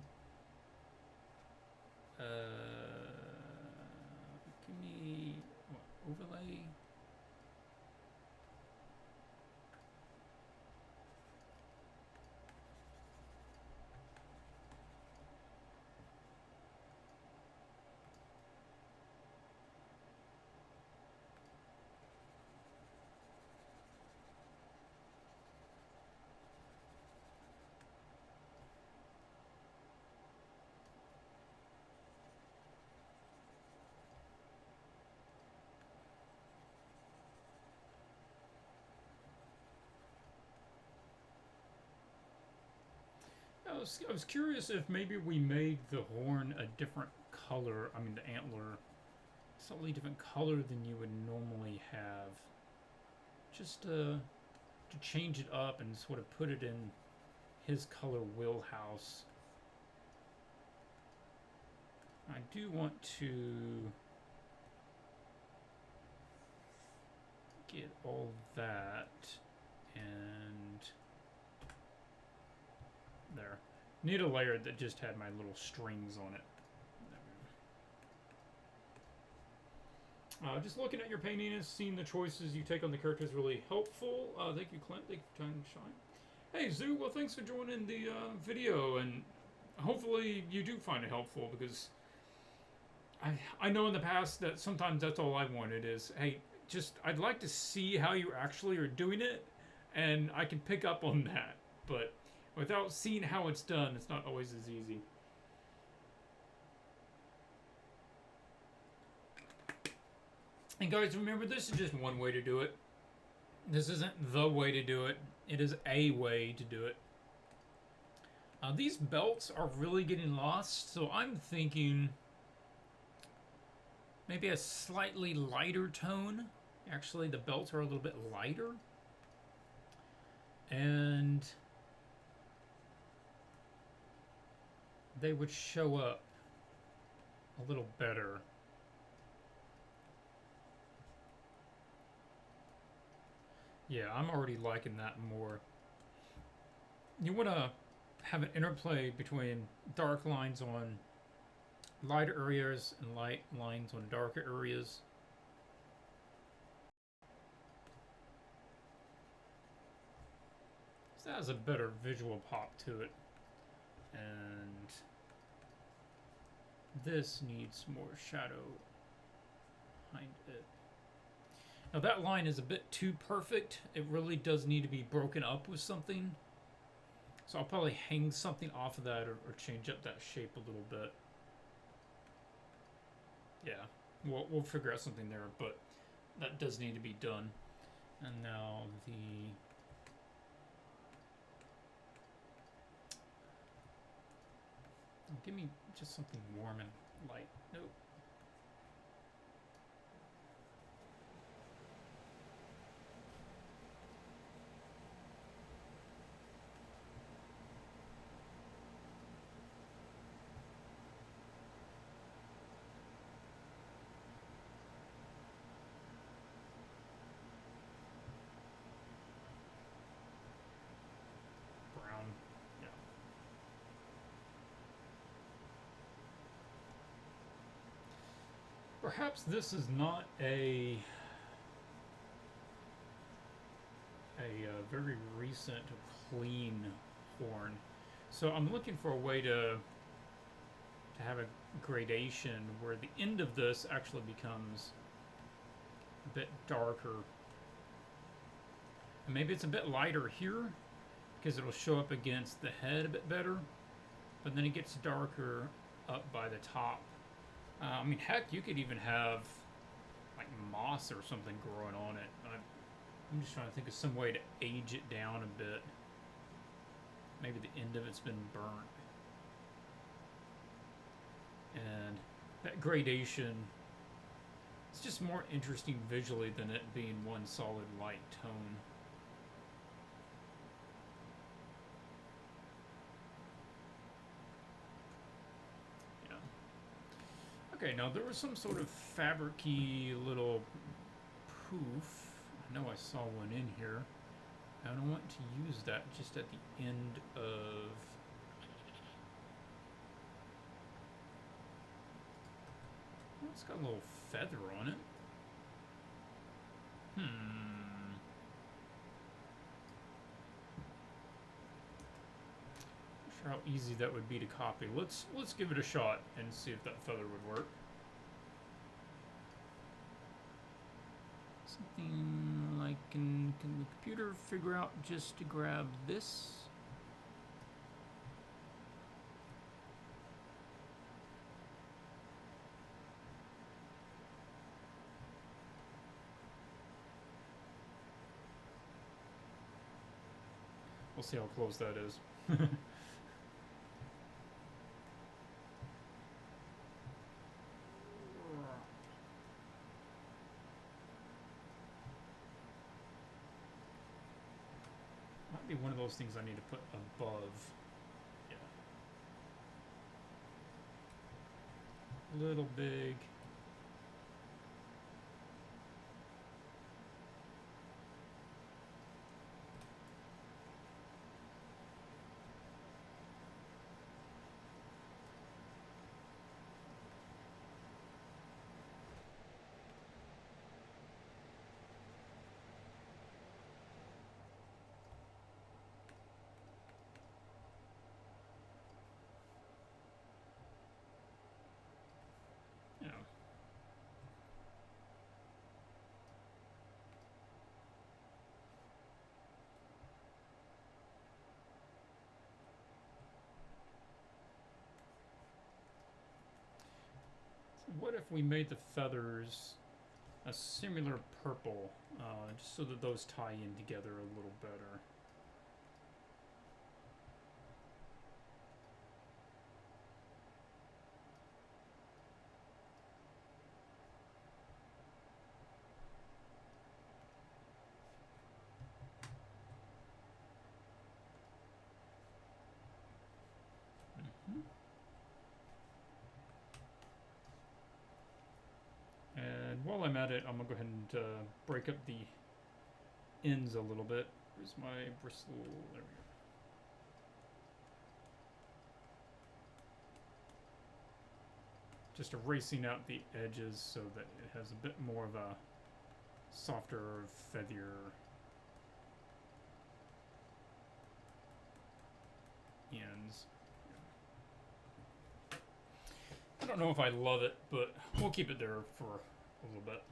[SPEAKER 1] Give me what, overlay. I was curious if maybe we made the horn a different color. I mean, the antler, slightly different color than you would normally have. Just to change it up and sort of put it in his color wheelhouse. I do want to get all that and there. Need a layer that just had my little strings on it. Just looking at your painting and seeing the choices you take on the character is really helpful. Thank you, Clint. Thank you for time to shine. Hey, Zoo. Well, thanks for joining the video, and hopefully you do find it helpful, because I know in the past that sometimes that's all I wanted is, hey, just I'd like to see how you actually are doing it, and I can pick up on that, but without seeing how it's done, it's not always as easy. And guys, remember, this is just one way to do it. This isn't the way to do it. It is a way to do it. These belts are really getting lost, so I'm thinking maybe a slightly lighter tone. Actually, the belts are a little bit lighter. And they would show up a little better. Yeah, I'm already liking that more. You want to have an interplay between dark lines on lighter areas and light lines on darker areas. So that has a better visual pop to it. And this needs more shadow behind it. Now that line is a bit too perfect. It really does need to be broken up with something. So I'll probably hang something off of that, or change up that shape a little bit. Yeah, we'll figure out something there, but that does need to be done. And now give me just something warm and light. Nope. Perhaps this is not a very recent clean horn, so I'm looking for a way to have a gradation where the end of this actually becomes a bit darker, and maybe it's a bit lighter here because it'll show up against the head a bit better, but then it gets darker up by the top. I mean, heck, you could even have like moss or something growing on it. I'm just trying to think of some way to age it down a bit. Maybe the end of it's been burnt. And that gradation, it's just more interesting visually than it being one solid light tone. Okay, now there was some sort of fabric-y little poof. I know I saw one in here. I don't want to use that just at the end of... Oh, it's got a little feather on it. Not sure how easy that would be to copy. Let's give it a shot and see if that feather would work. Something like, can the computer figure out just to grab this? We'll see how close that is. Might be one of those things I need to put above. Yeah. Little big. What if we made the feathers a similar purple, just so that those tie in together a little better? And while I'm at it, I'm gonna go ahead and break up the ends a little bit. Where's my bristle? There we go. Just erasing out the edges so that it has a bit more of a softer, feathier ends. I don't know if I love it, but we'll keep it there for a little bit.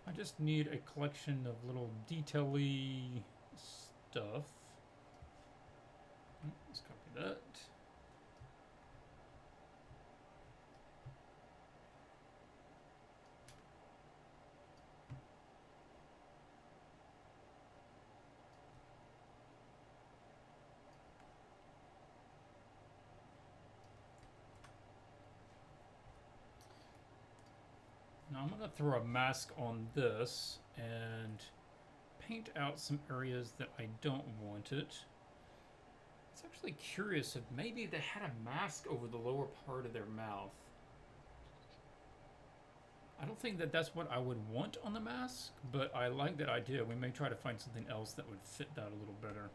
[SPEAKER 1] I just need a collection of little detail-y stuff. Let's copy that. Now I'm going to throw a mask on this and paint out some areas that I don't want it. It's actually curious if maybe they had a mask over the lower part of their mouth. I don't think that that's what I would want on the mask, but I like that idea. We may try to find something else that would fit that a little better.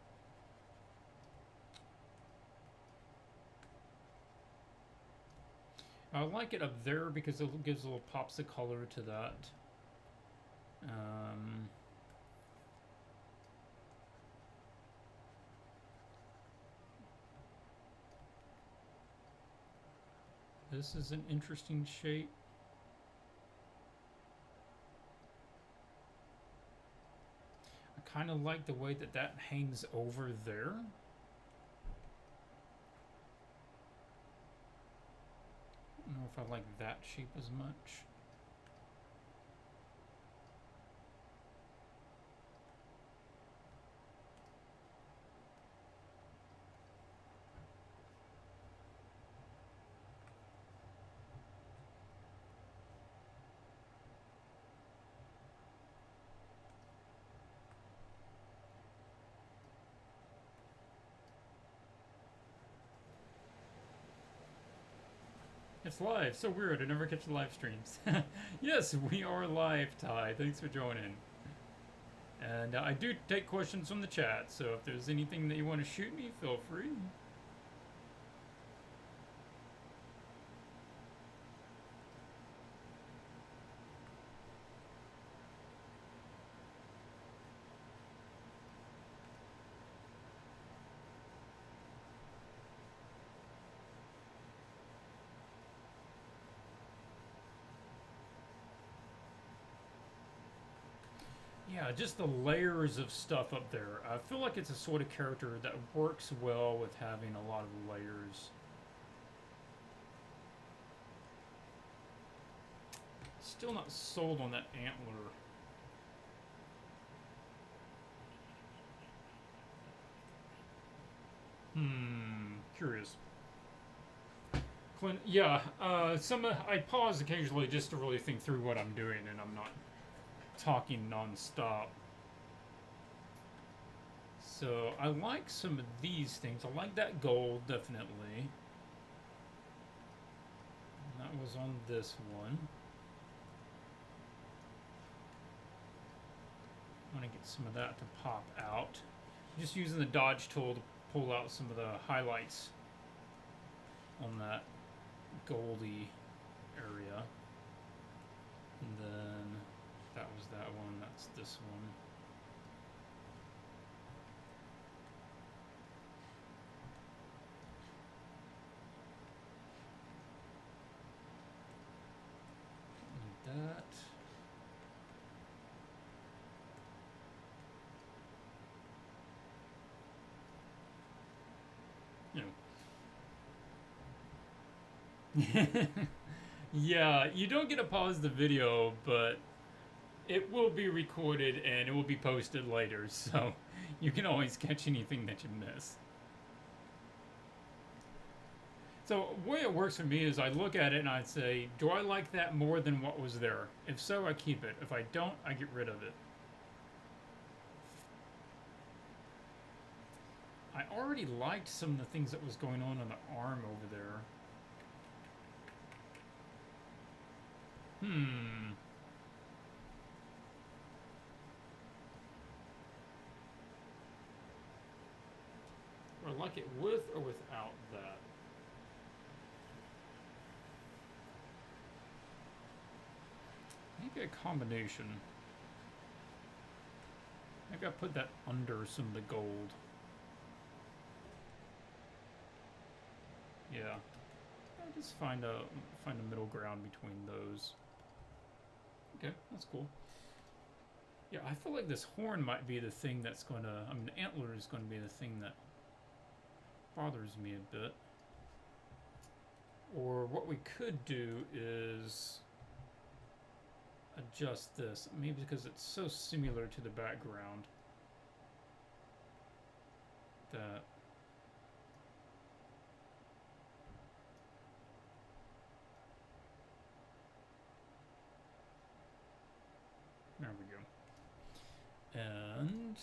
[SPEAKER 1] I like it up there because it gives a little pops of color to that. This is an interesting shape. I kind of like the way that that hangs over there. don't know if I like that shape as much. It's live. So weird. I never catch the live streams. Yes, we are live, Ty. Thanks for joining. And I do take questions from the chat, so if there's anything that you want to shoot me, feel free. Yeah, just the layers of stuff up there. I feel like it's a sort of character that works well with having a lot of layers. Still not sold on that antler. Curious. Clint, yeah, I pause occasionally just to really think through what I'm doing, and I'm not talking non-stop. So I like some of these things. I like that gold, definitely. And that was on this one. I want to get some of that to pop out. Just using the dodge tool to pull out some of the highlights on that goldy area. And then that was that one, that's this one. Like that. Yeah, you don't get to pause the video, but it will be recorded and it will be posted later, so you can always catch anything that you miss. So the way it works for me is I look at it and I'd say, do I like that more than what was there? If so, I keep it. If I don't, I get rid of it. I already liked some of the things that was going on the arm over there. Or I like it with or without that. Maybe a combination. Maybe I put that under some of the gold. Yeah. I'll just find a middle ground between those. Okay, that's cool. Yeah, I feel like this horn might be the thing that's going to... I mean, the antler is going to be the thing that bothers me a bit. Or what we could do is adjust this. Maybe because it's so similar to the background that... There we go. And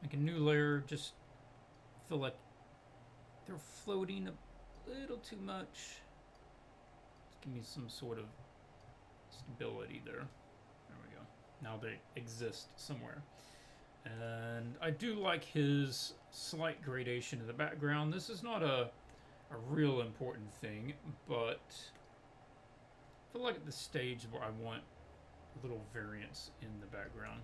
[SPEAKER 1] make a new layer. Just feel like they're floating a little too much. Just give me some sort of stability there. There we go. Now they exist somewhere. And I do like his slight gradation in the background. This is not a real important thing, but I feel like at the stage where I want a little variance in the background.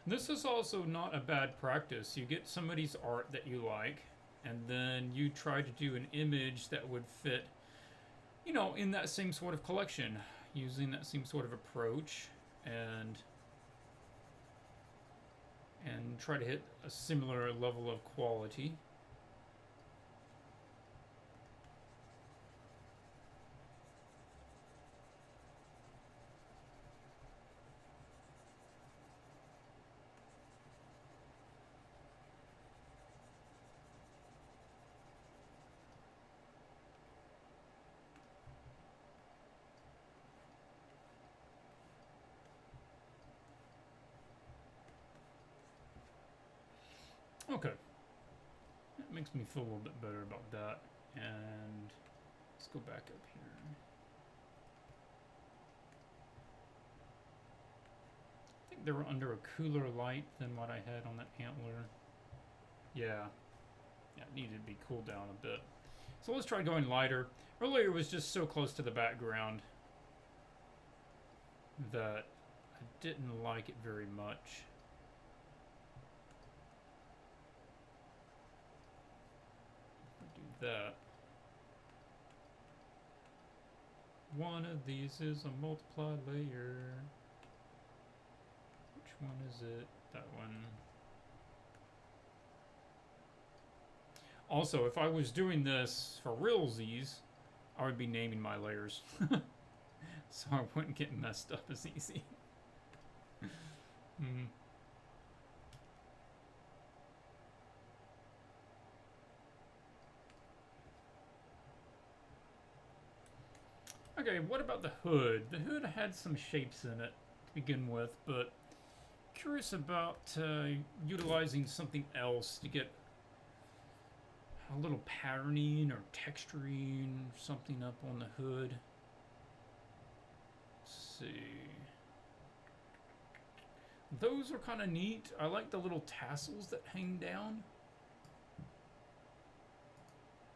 [SPEAKER 1] This is also not a bad practice. You get somebody's art that you like, and then you try to do an image that would fit, you know, in that same sort of collection, using that same sort of approach, and try to hit a similar level of quality. Okay. That makes me feel a little bit better about that. And let's go back up here. I think they were under a cooler light than what I had on that antler. Yeah. Yeah, it needed to be cooled down a bit. So let's try going lighter. Earlier it was just so close to the background that I didn't like it very much. Do that. One of these is a multiply layer. Which one is it? That one. Also, if I was doing this for realsies, I would be naming my layers. So I wouldn't get messed up as easy. Okay, what about the hood? The hood had some shapes in it to begin with, but curious about utilizing something else to get a little patterning or texturing or something up on the hood. Let's see. Those are kind of neat. I like the little tassels that hang down.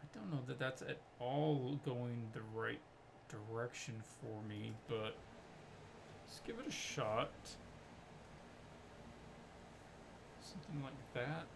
[SPEAKER 1] I don't know that that's at all going the right direction for me, but let's give it a shot. Something like that.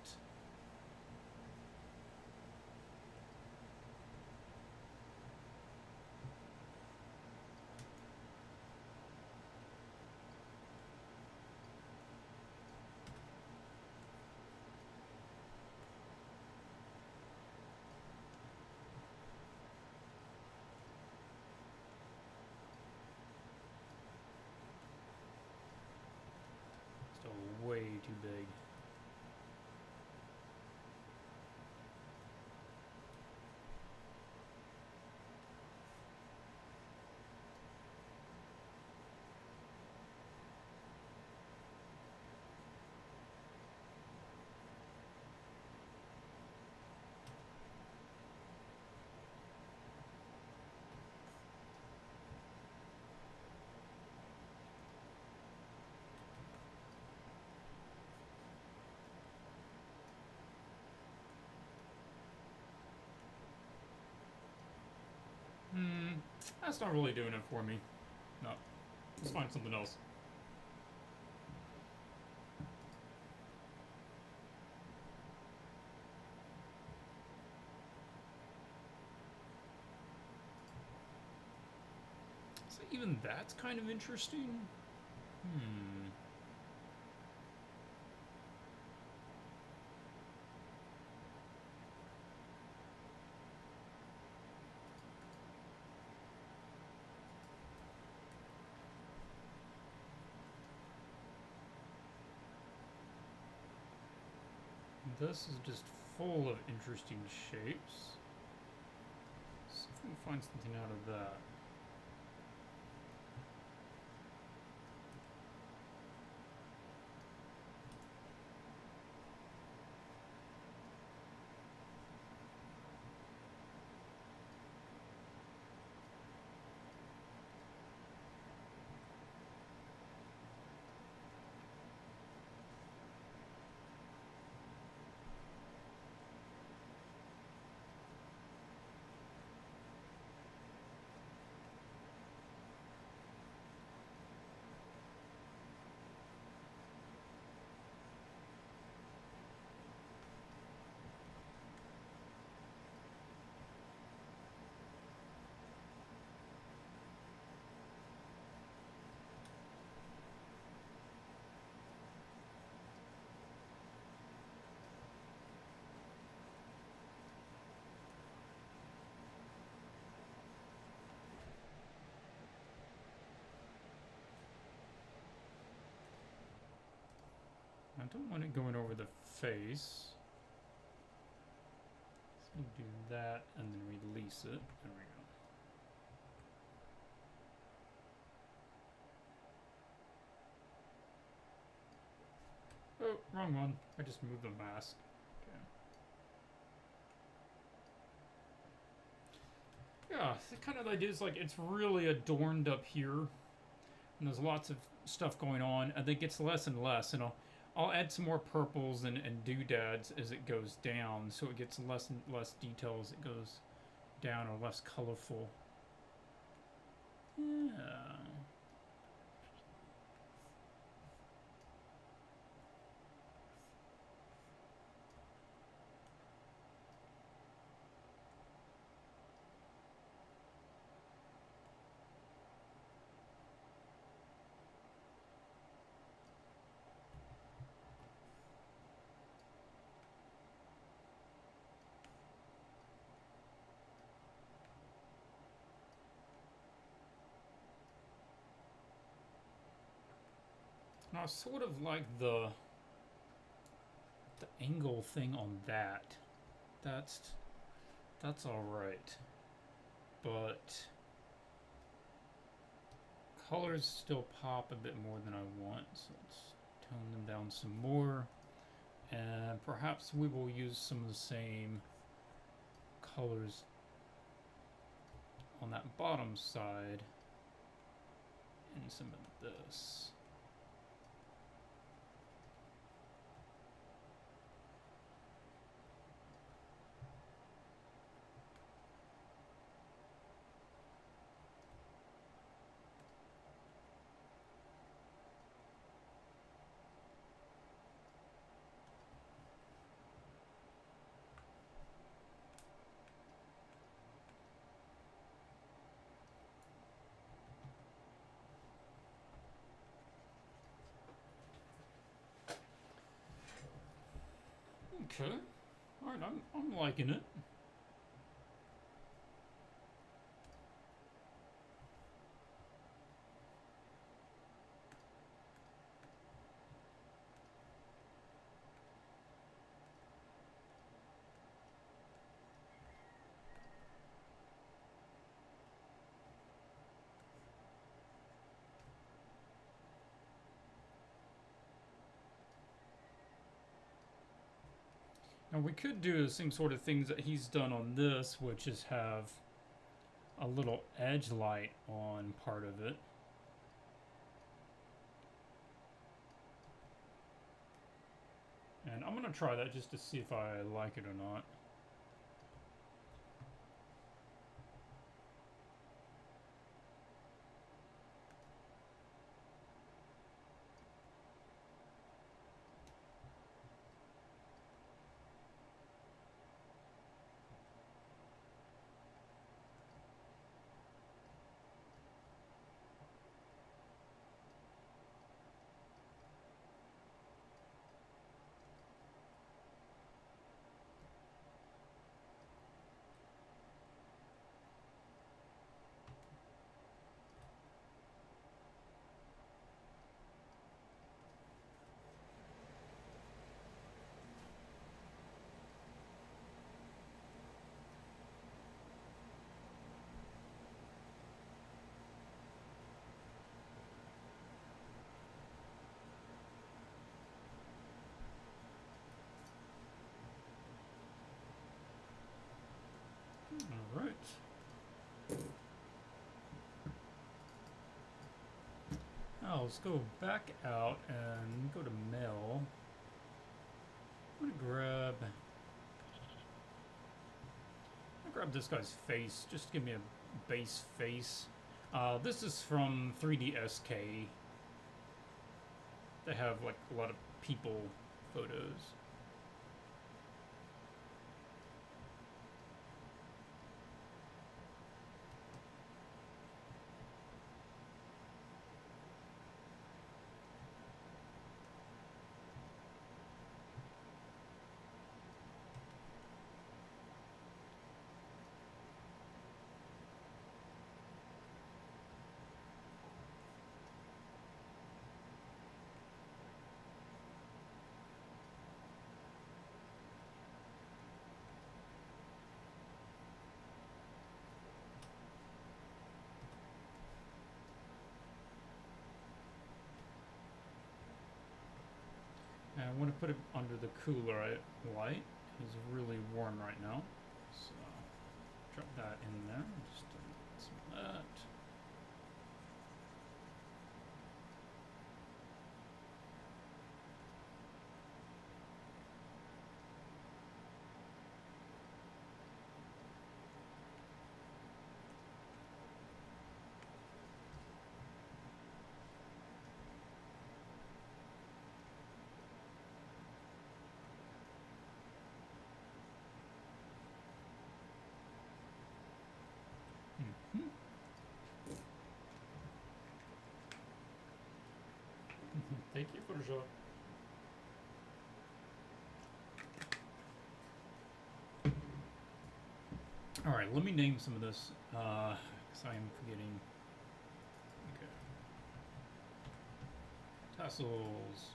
[SPEAKER 1] Still way too big. That's not really doing it for me. No. Let's find something else. So even that's kind of interesting. This is just full of interesting shapes. See if we can find something out of that. I don't want it going over the face. So do that and then release it. There we go. Oh, wrong one. I just moved the mask. Okay. Yeah, the kind of idea is like it's really adorned up here. And there's lots of stuff going on. I think it's less and less. And I'll add some more purples and doodads as it goes down. So it gets less and less detail as it goes down, or less colorful. Yeah. Now I sort of like the angle thing on that. That's all right, but colors still pop a bit more than I want, so let's tone them down some more, and perhaps we will use some of the same colors on that bottom side and some of this. Okay, all right, I'm liking it. Now we could do the same sort of things that he's done on this, which is have a little edge light on part of it. And I'm gonna try that just to see if I like it or not. All right. Now let's go back out and go to mail. I'm gonna grab this guy's face, just to give me a base face. This is from 3DSK. They have like a lot of people photos. I want to put it under the cooler light. He's really warm right now. So drop that in there. Just some of that. Thank you for the show. All right, let me name some of this, because I am forgetting. Okay. Tassels.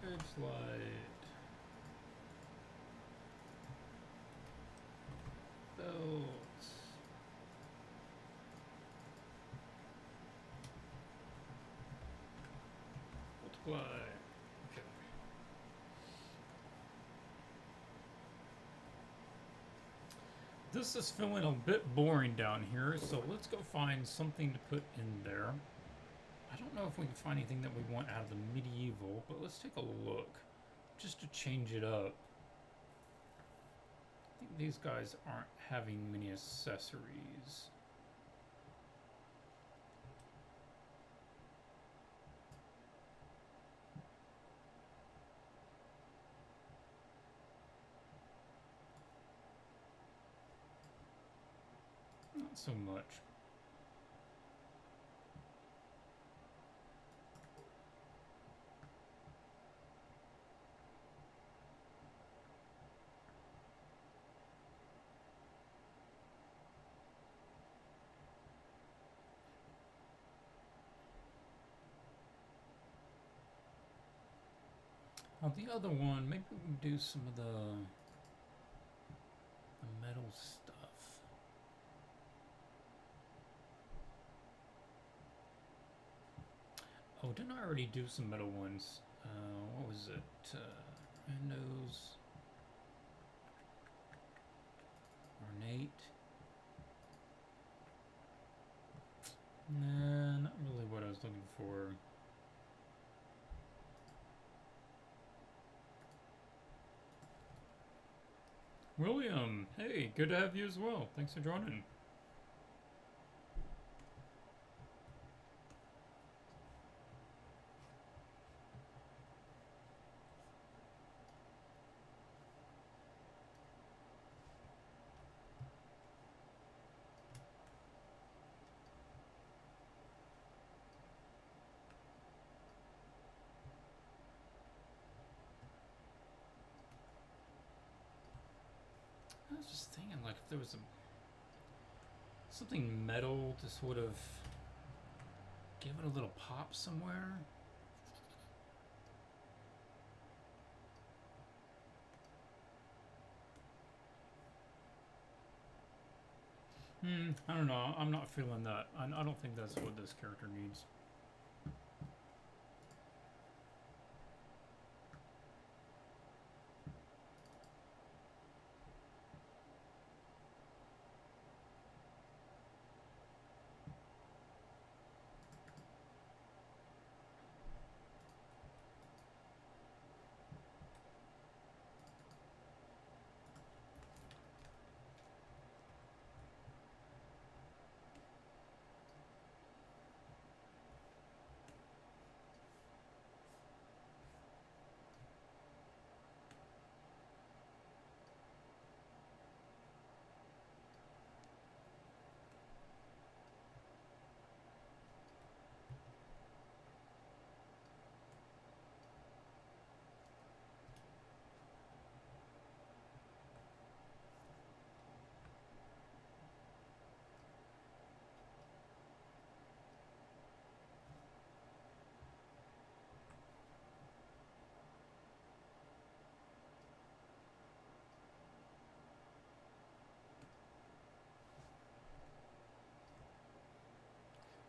[SPEAKER 1] Edge light. Belts. Multiply. Okay. This is feeling a bit boring down here, so let's go find something to put in there. I don't know if we can find anything that we want out of the medieval, but let's take a look, just to change it up. I think these guys aren't having many accessories. Not so much. On the other one, maybe we can do some of the metal stuff. Oh, didn't I already do some metal ones? What was it? Windows. Ornate. Nah, not really what I was looking for. William, hey, good to have you as well. Thanks for joining. I was just thinking, like, if there was something metal to sort of give it a little pop somewhere. I don't know. I'm not feeling that. I don't think that's what this character needs.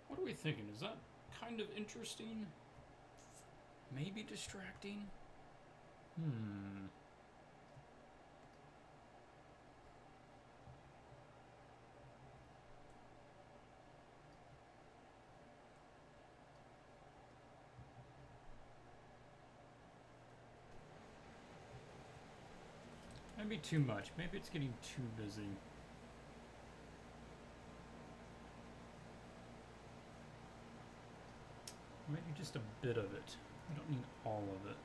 [SPEAKER 1] What are we thinking? Is that kind of interesting. Maybe distracting. Maybe too much. Maybe it's getting too busy. Maybe just a bit of it. We don't need all of it.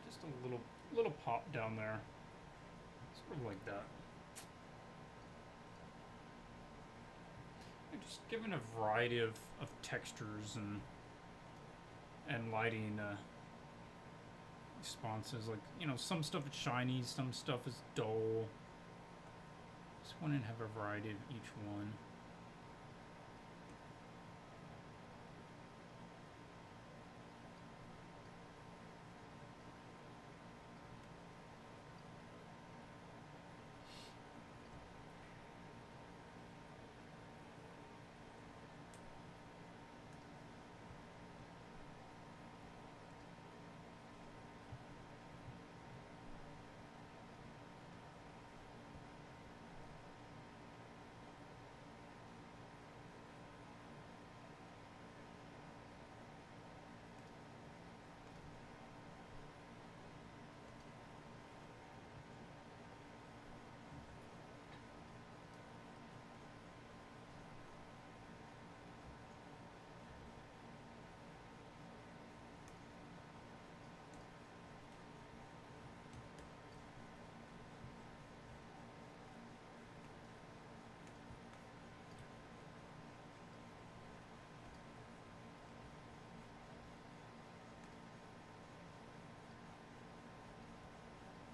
[SPEAKER 1] Just a little pop down there. Sort of like that. And just giving a variety of textures and lighting responses. Like, you know, some stuff is shiny, some stuff is dull. Just want to have a variety of each one.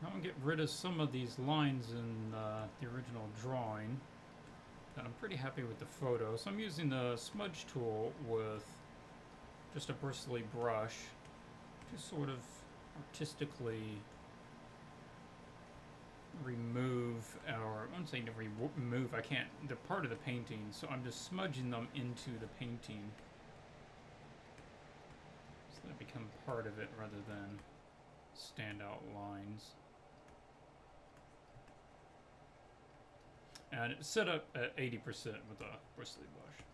[SPEAKER 1] I'm going to get rid of some of these lines in the original drawing. And I'm pretty happy with the photo. So I'm using the smudge tool with just a bristly brush to sort of artistically remove our, I wouldn't say remove, I can't, they're part of the painting, so I'm just smudging them into the painting so they become part of it rather than standout lines. And it's set up at 80% with a bristly brush.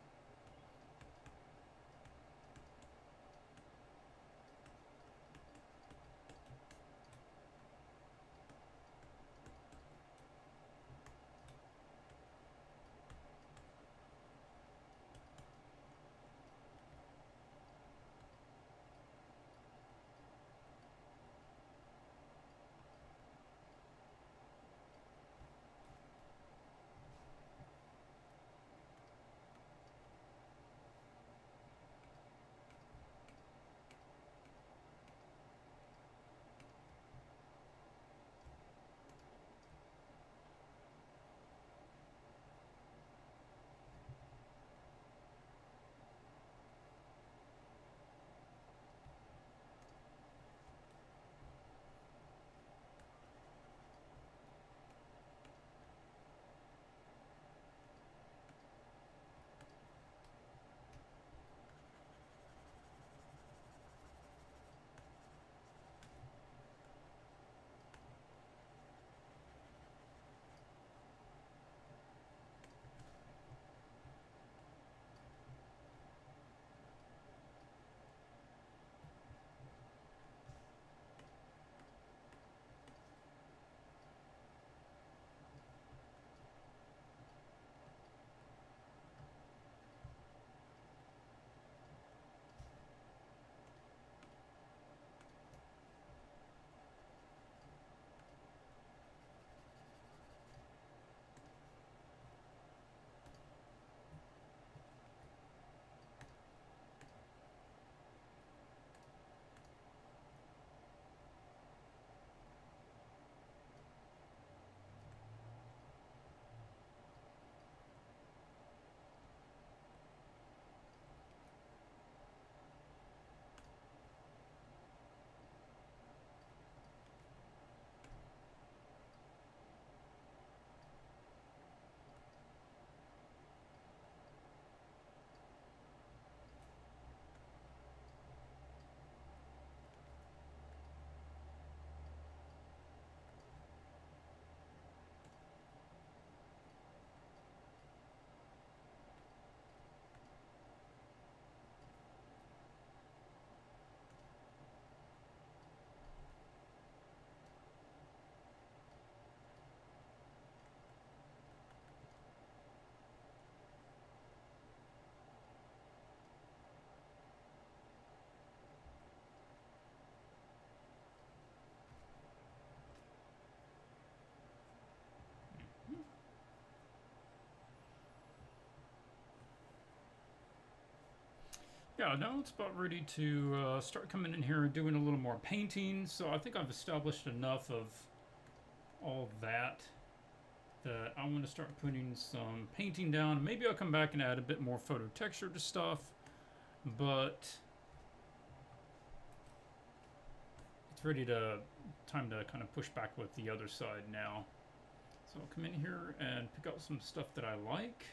[SPEAKER 1] yeah, now it's about ready to start coming in here and doing a little more painting. So I think I've established enough of all that I want to start putting some painting down. Maybe I'll come back and add a bit more photo texture to stuff, but it's ready to time to kind of push back with the other side now. So I'll come in here and pick out some stuff that I like.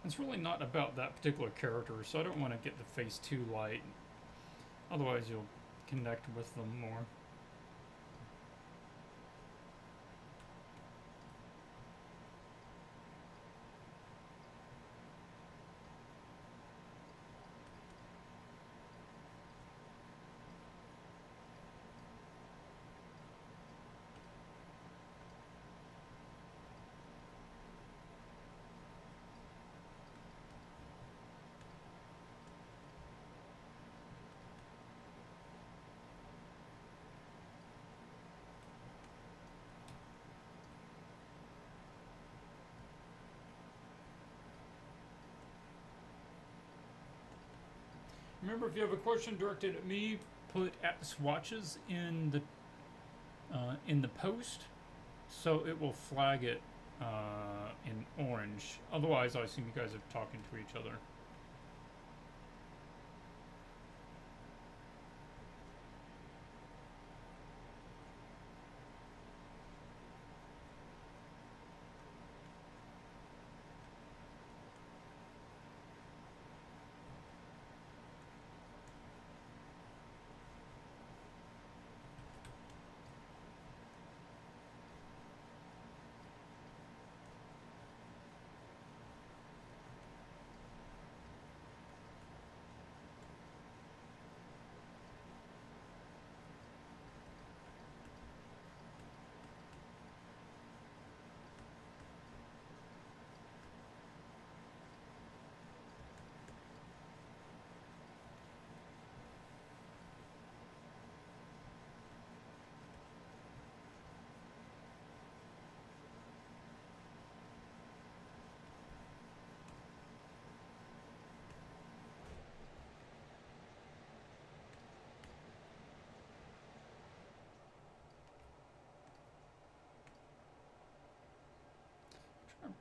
[SPEAKER 1] It's really not about that particular character, so I don't want to get the face too light. Otherwise you'll connect with them more. Remember, if you have a question directed at me, put at Swatches in the post, so it will flag it in orange. Otherwise, I assume you guys are talking to each other.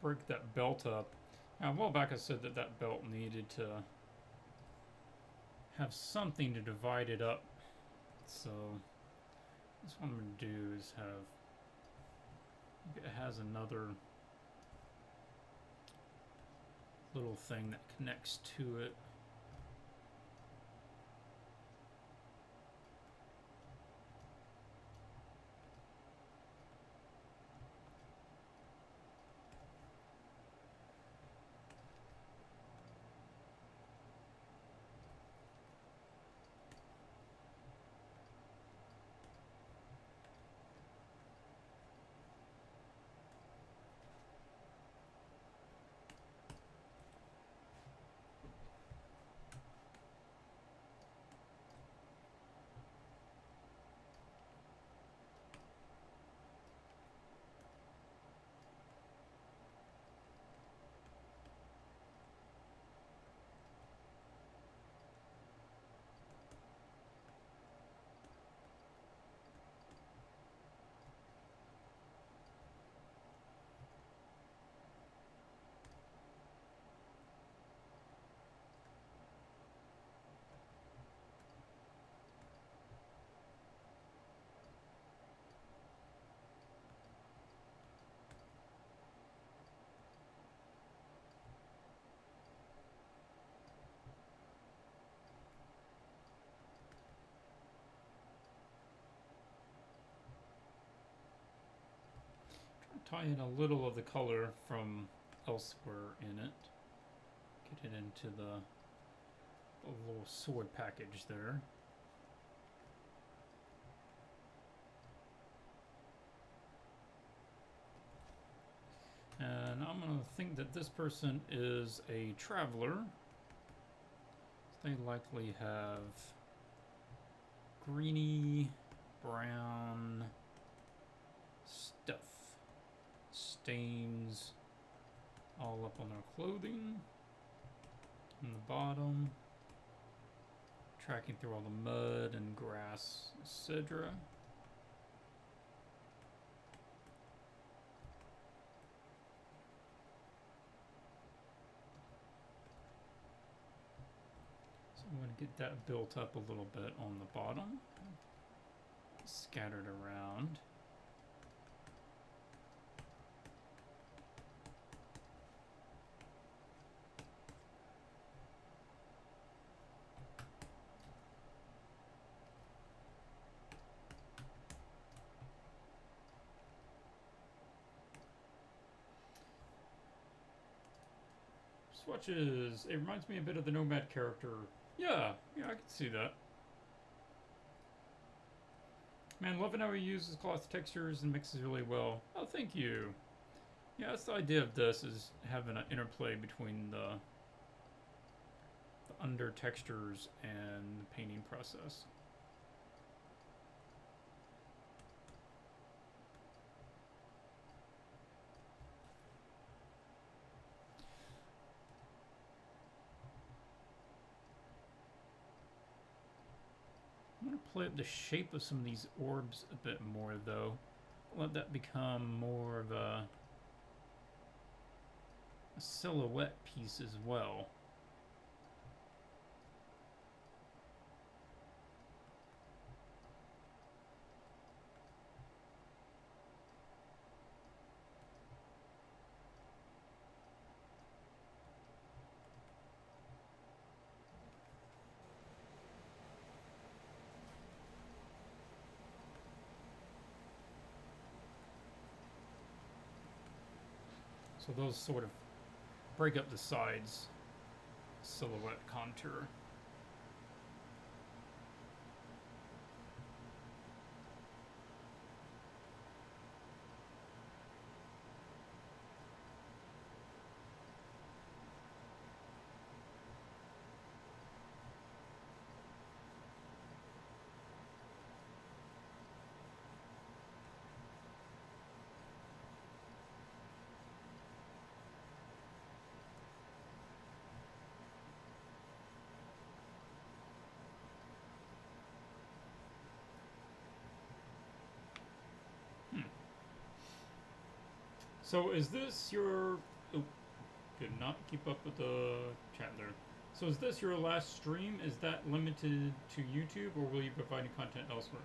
[SPEAKER 1] Break that belt up. Now, a while back I said that that belt needed to have something to divide it up. So, that's what I'm going to do is have, it has another little thing that connects to it. tie in a little of the color from elsewhere in it. Get it into the little sword package there. And I'm going to think that this person is a traveler. They likely have greeny brown stuff, stains all up on their clothing, on the bottom, tracking through all the mud and grass, etc. So I'm going to get that built up a little bit on the bottom, scattered around. Swatches. It reminds me a bit of the Nomad character. Yeah, I can see that. Man, loving how he uses cloth textures and mixes really well. Oh, thank you. Yeah, that's the idea of this, is having an interplay between the under textures and the painting process. I'm going to play up the shape of some of these orbs a bit more, though. Let that become more of a silhouette piece as well. So those sort of break up the sides, silhouette contour. So is this your... Oh, did not keep up with the chat there. So is this your last stream? Is that limited to YouTube, or will you be providing content elsewhere?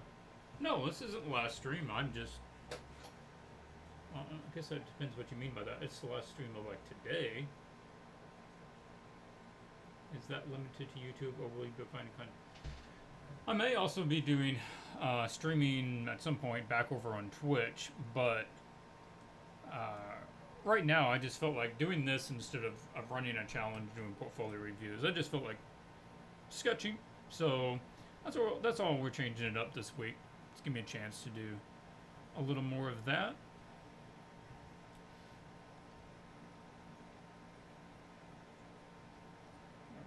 [SPEAKER 1] No, this isn't the last stream. I'm just... I guess that depends what you mean by that. It's the last stream of, like, today. Is that limited to YouTube, or will you be providing content? I may also be doing streaming at some point back over on Twitch, but... right now, I just felt like doing this instead of running a challenge, doing portfolio reviews. I just felt like sketchy. So that's all we're changing it up this week. Just give me a chance to do a little more of that.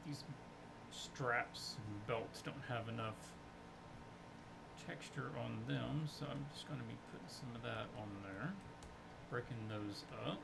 [SPEAKER 1] These straps and belts don't have enough texture on them, so I'm just going to be putting some of that on there. Breaking those up.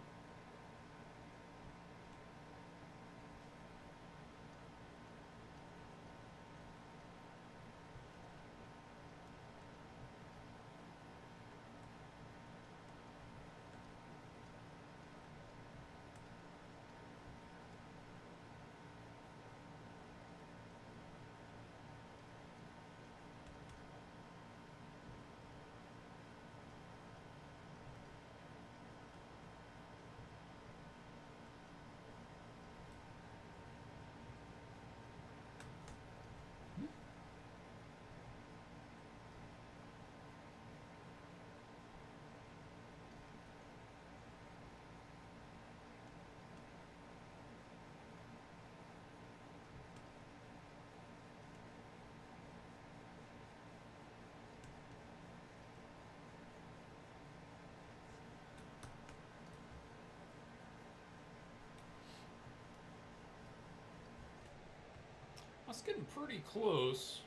[SPEAKER 1] That's getting pretty close.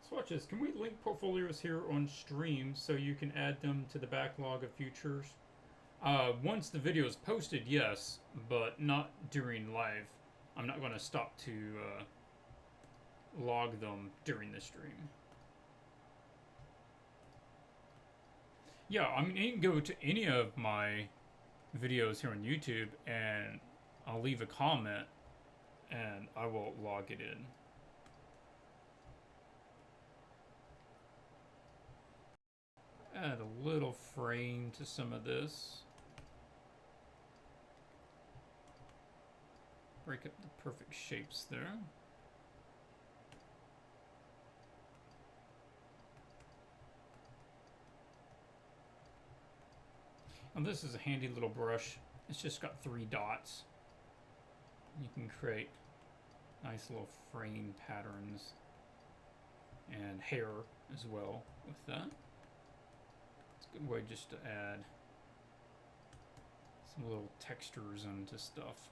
[SPEAKER 1] Swatches, can we link portfolios here on stream so you can add them to the backlog of futures? Once the video is posted, yes, but not during live. I'm not going to stop to log them during the stream. Yeah, I mean, you can go to any of my videos here on YouTube and I'll leave a comment and I will log it in. Add a little frame to some of this. Break up the perfect shapes there. And this is a handy little brush. It's just got 3 dots. You can create nice little frame patterns and hair as well with that. It's a good way just to add some little textures into stuff.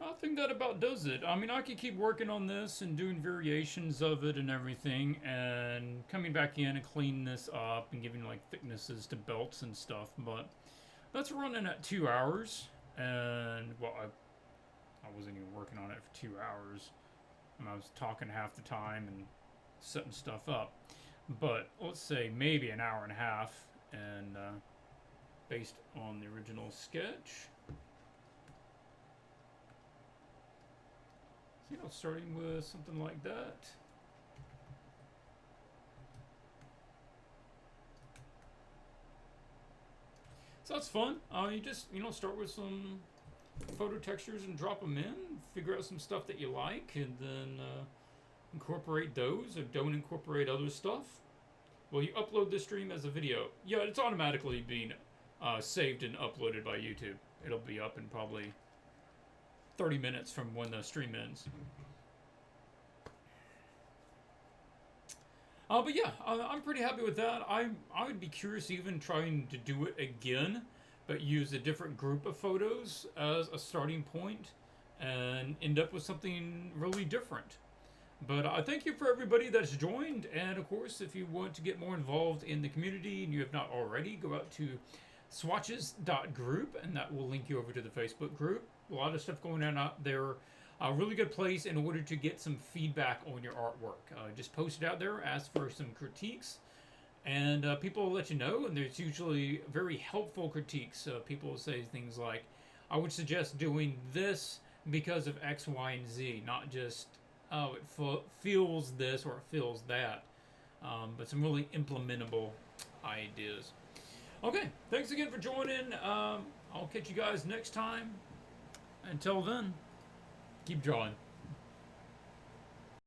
[SPEAKER 1] I think that about does it. I mean, I could keep working on this and doing variations of it and everything, and coming back in and cleaning this up and giving like thicknesses to belts and stuff, but that's running at 2 hours, and well, I wasn't even working on it for 2 hours. I was talking half the time and setting stuff up, but let's say maybe an hour and a half, and based on the original sketch. You know, starting with something like that. So that's fun. You just, start with some photo textures and drop them in, figure out some stuff that you like, and then incorporate those, or don't incorporate other stuff. Well, you upload this stream as a video. Yeah, it's automatically being saved and uploaded by YouTube. It'll be up in probably 30 minutes from when the stream ends. But yeah, I'm pretty happy with that. I would be curious even trying to do it again, but use a different group of photos as a starting point and end up with something really different. But I thank you for everybody that's joined, and of course, if you want to get more involved in the community and you have not already, go out to swatches.group, and that will link you over to the Facebook group. A lot of stuff going on out there. A really good place in order to get some feedback on your artwork. Just post it out there, ask for some critiques, and people will let you know, and there's usually very helpful critiques. People will say things like, I would suggest doing this because of X, Y, and Z, not just, oh, it feels this or it feels that, but some really implementable ideas. Okay, thanks again for joining. I'll catch you guys next time. Until then, keep drawing.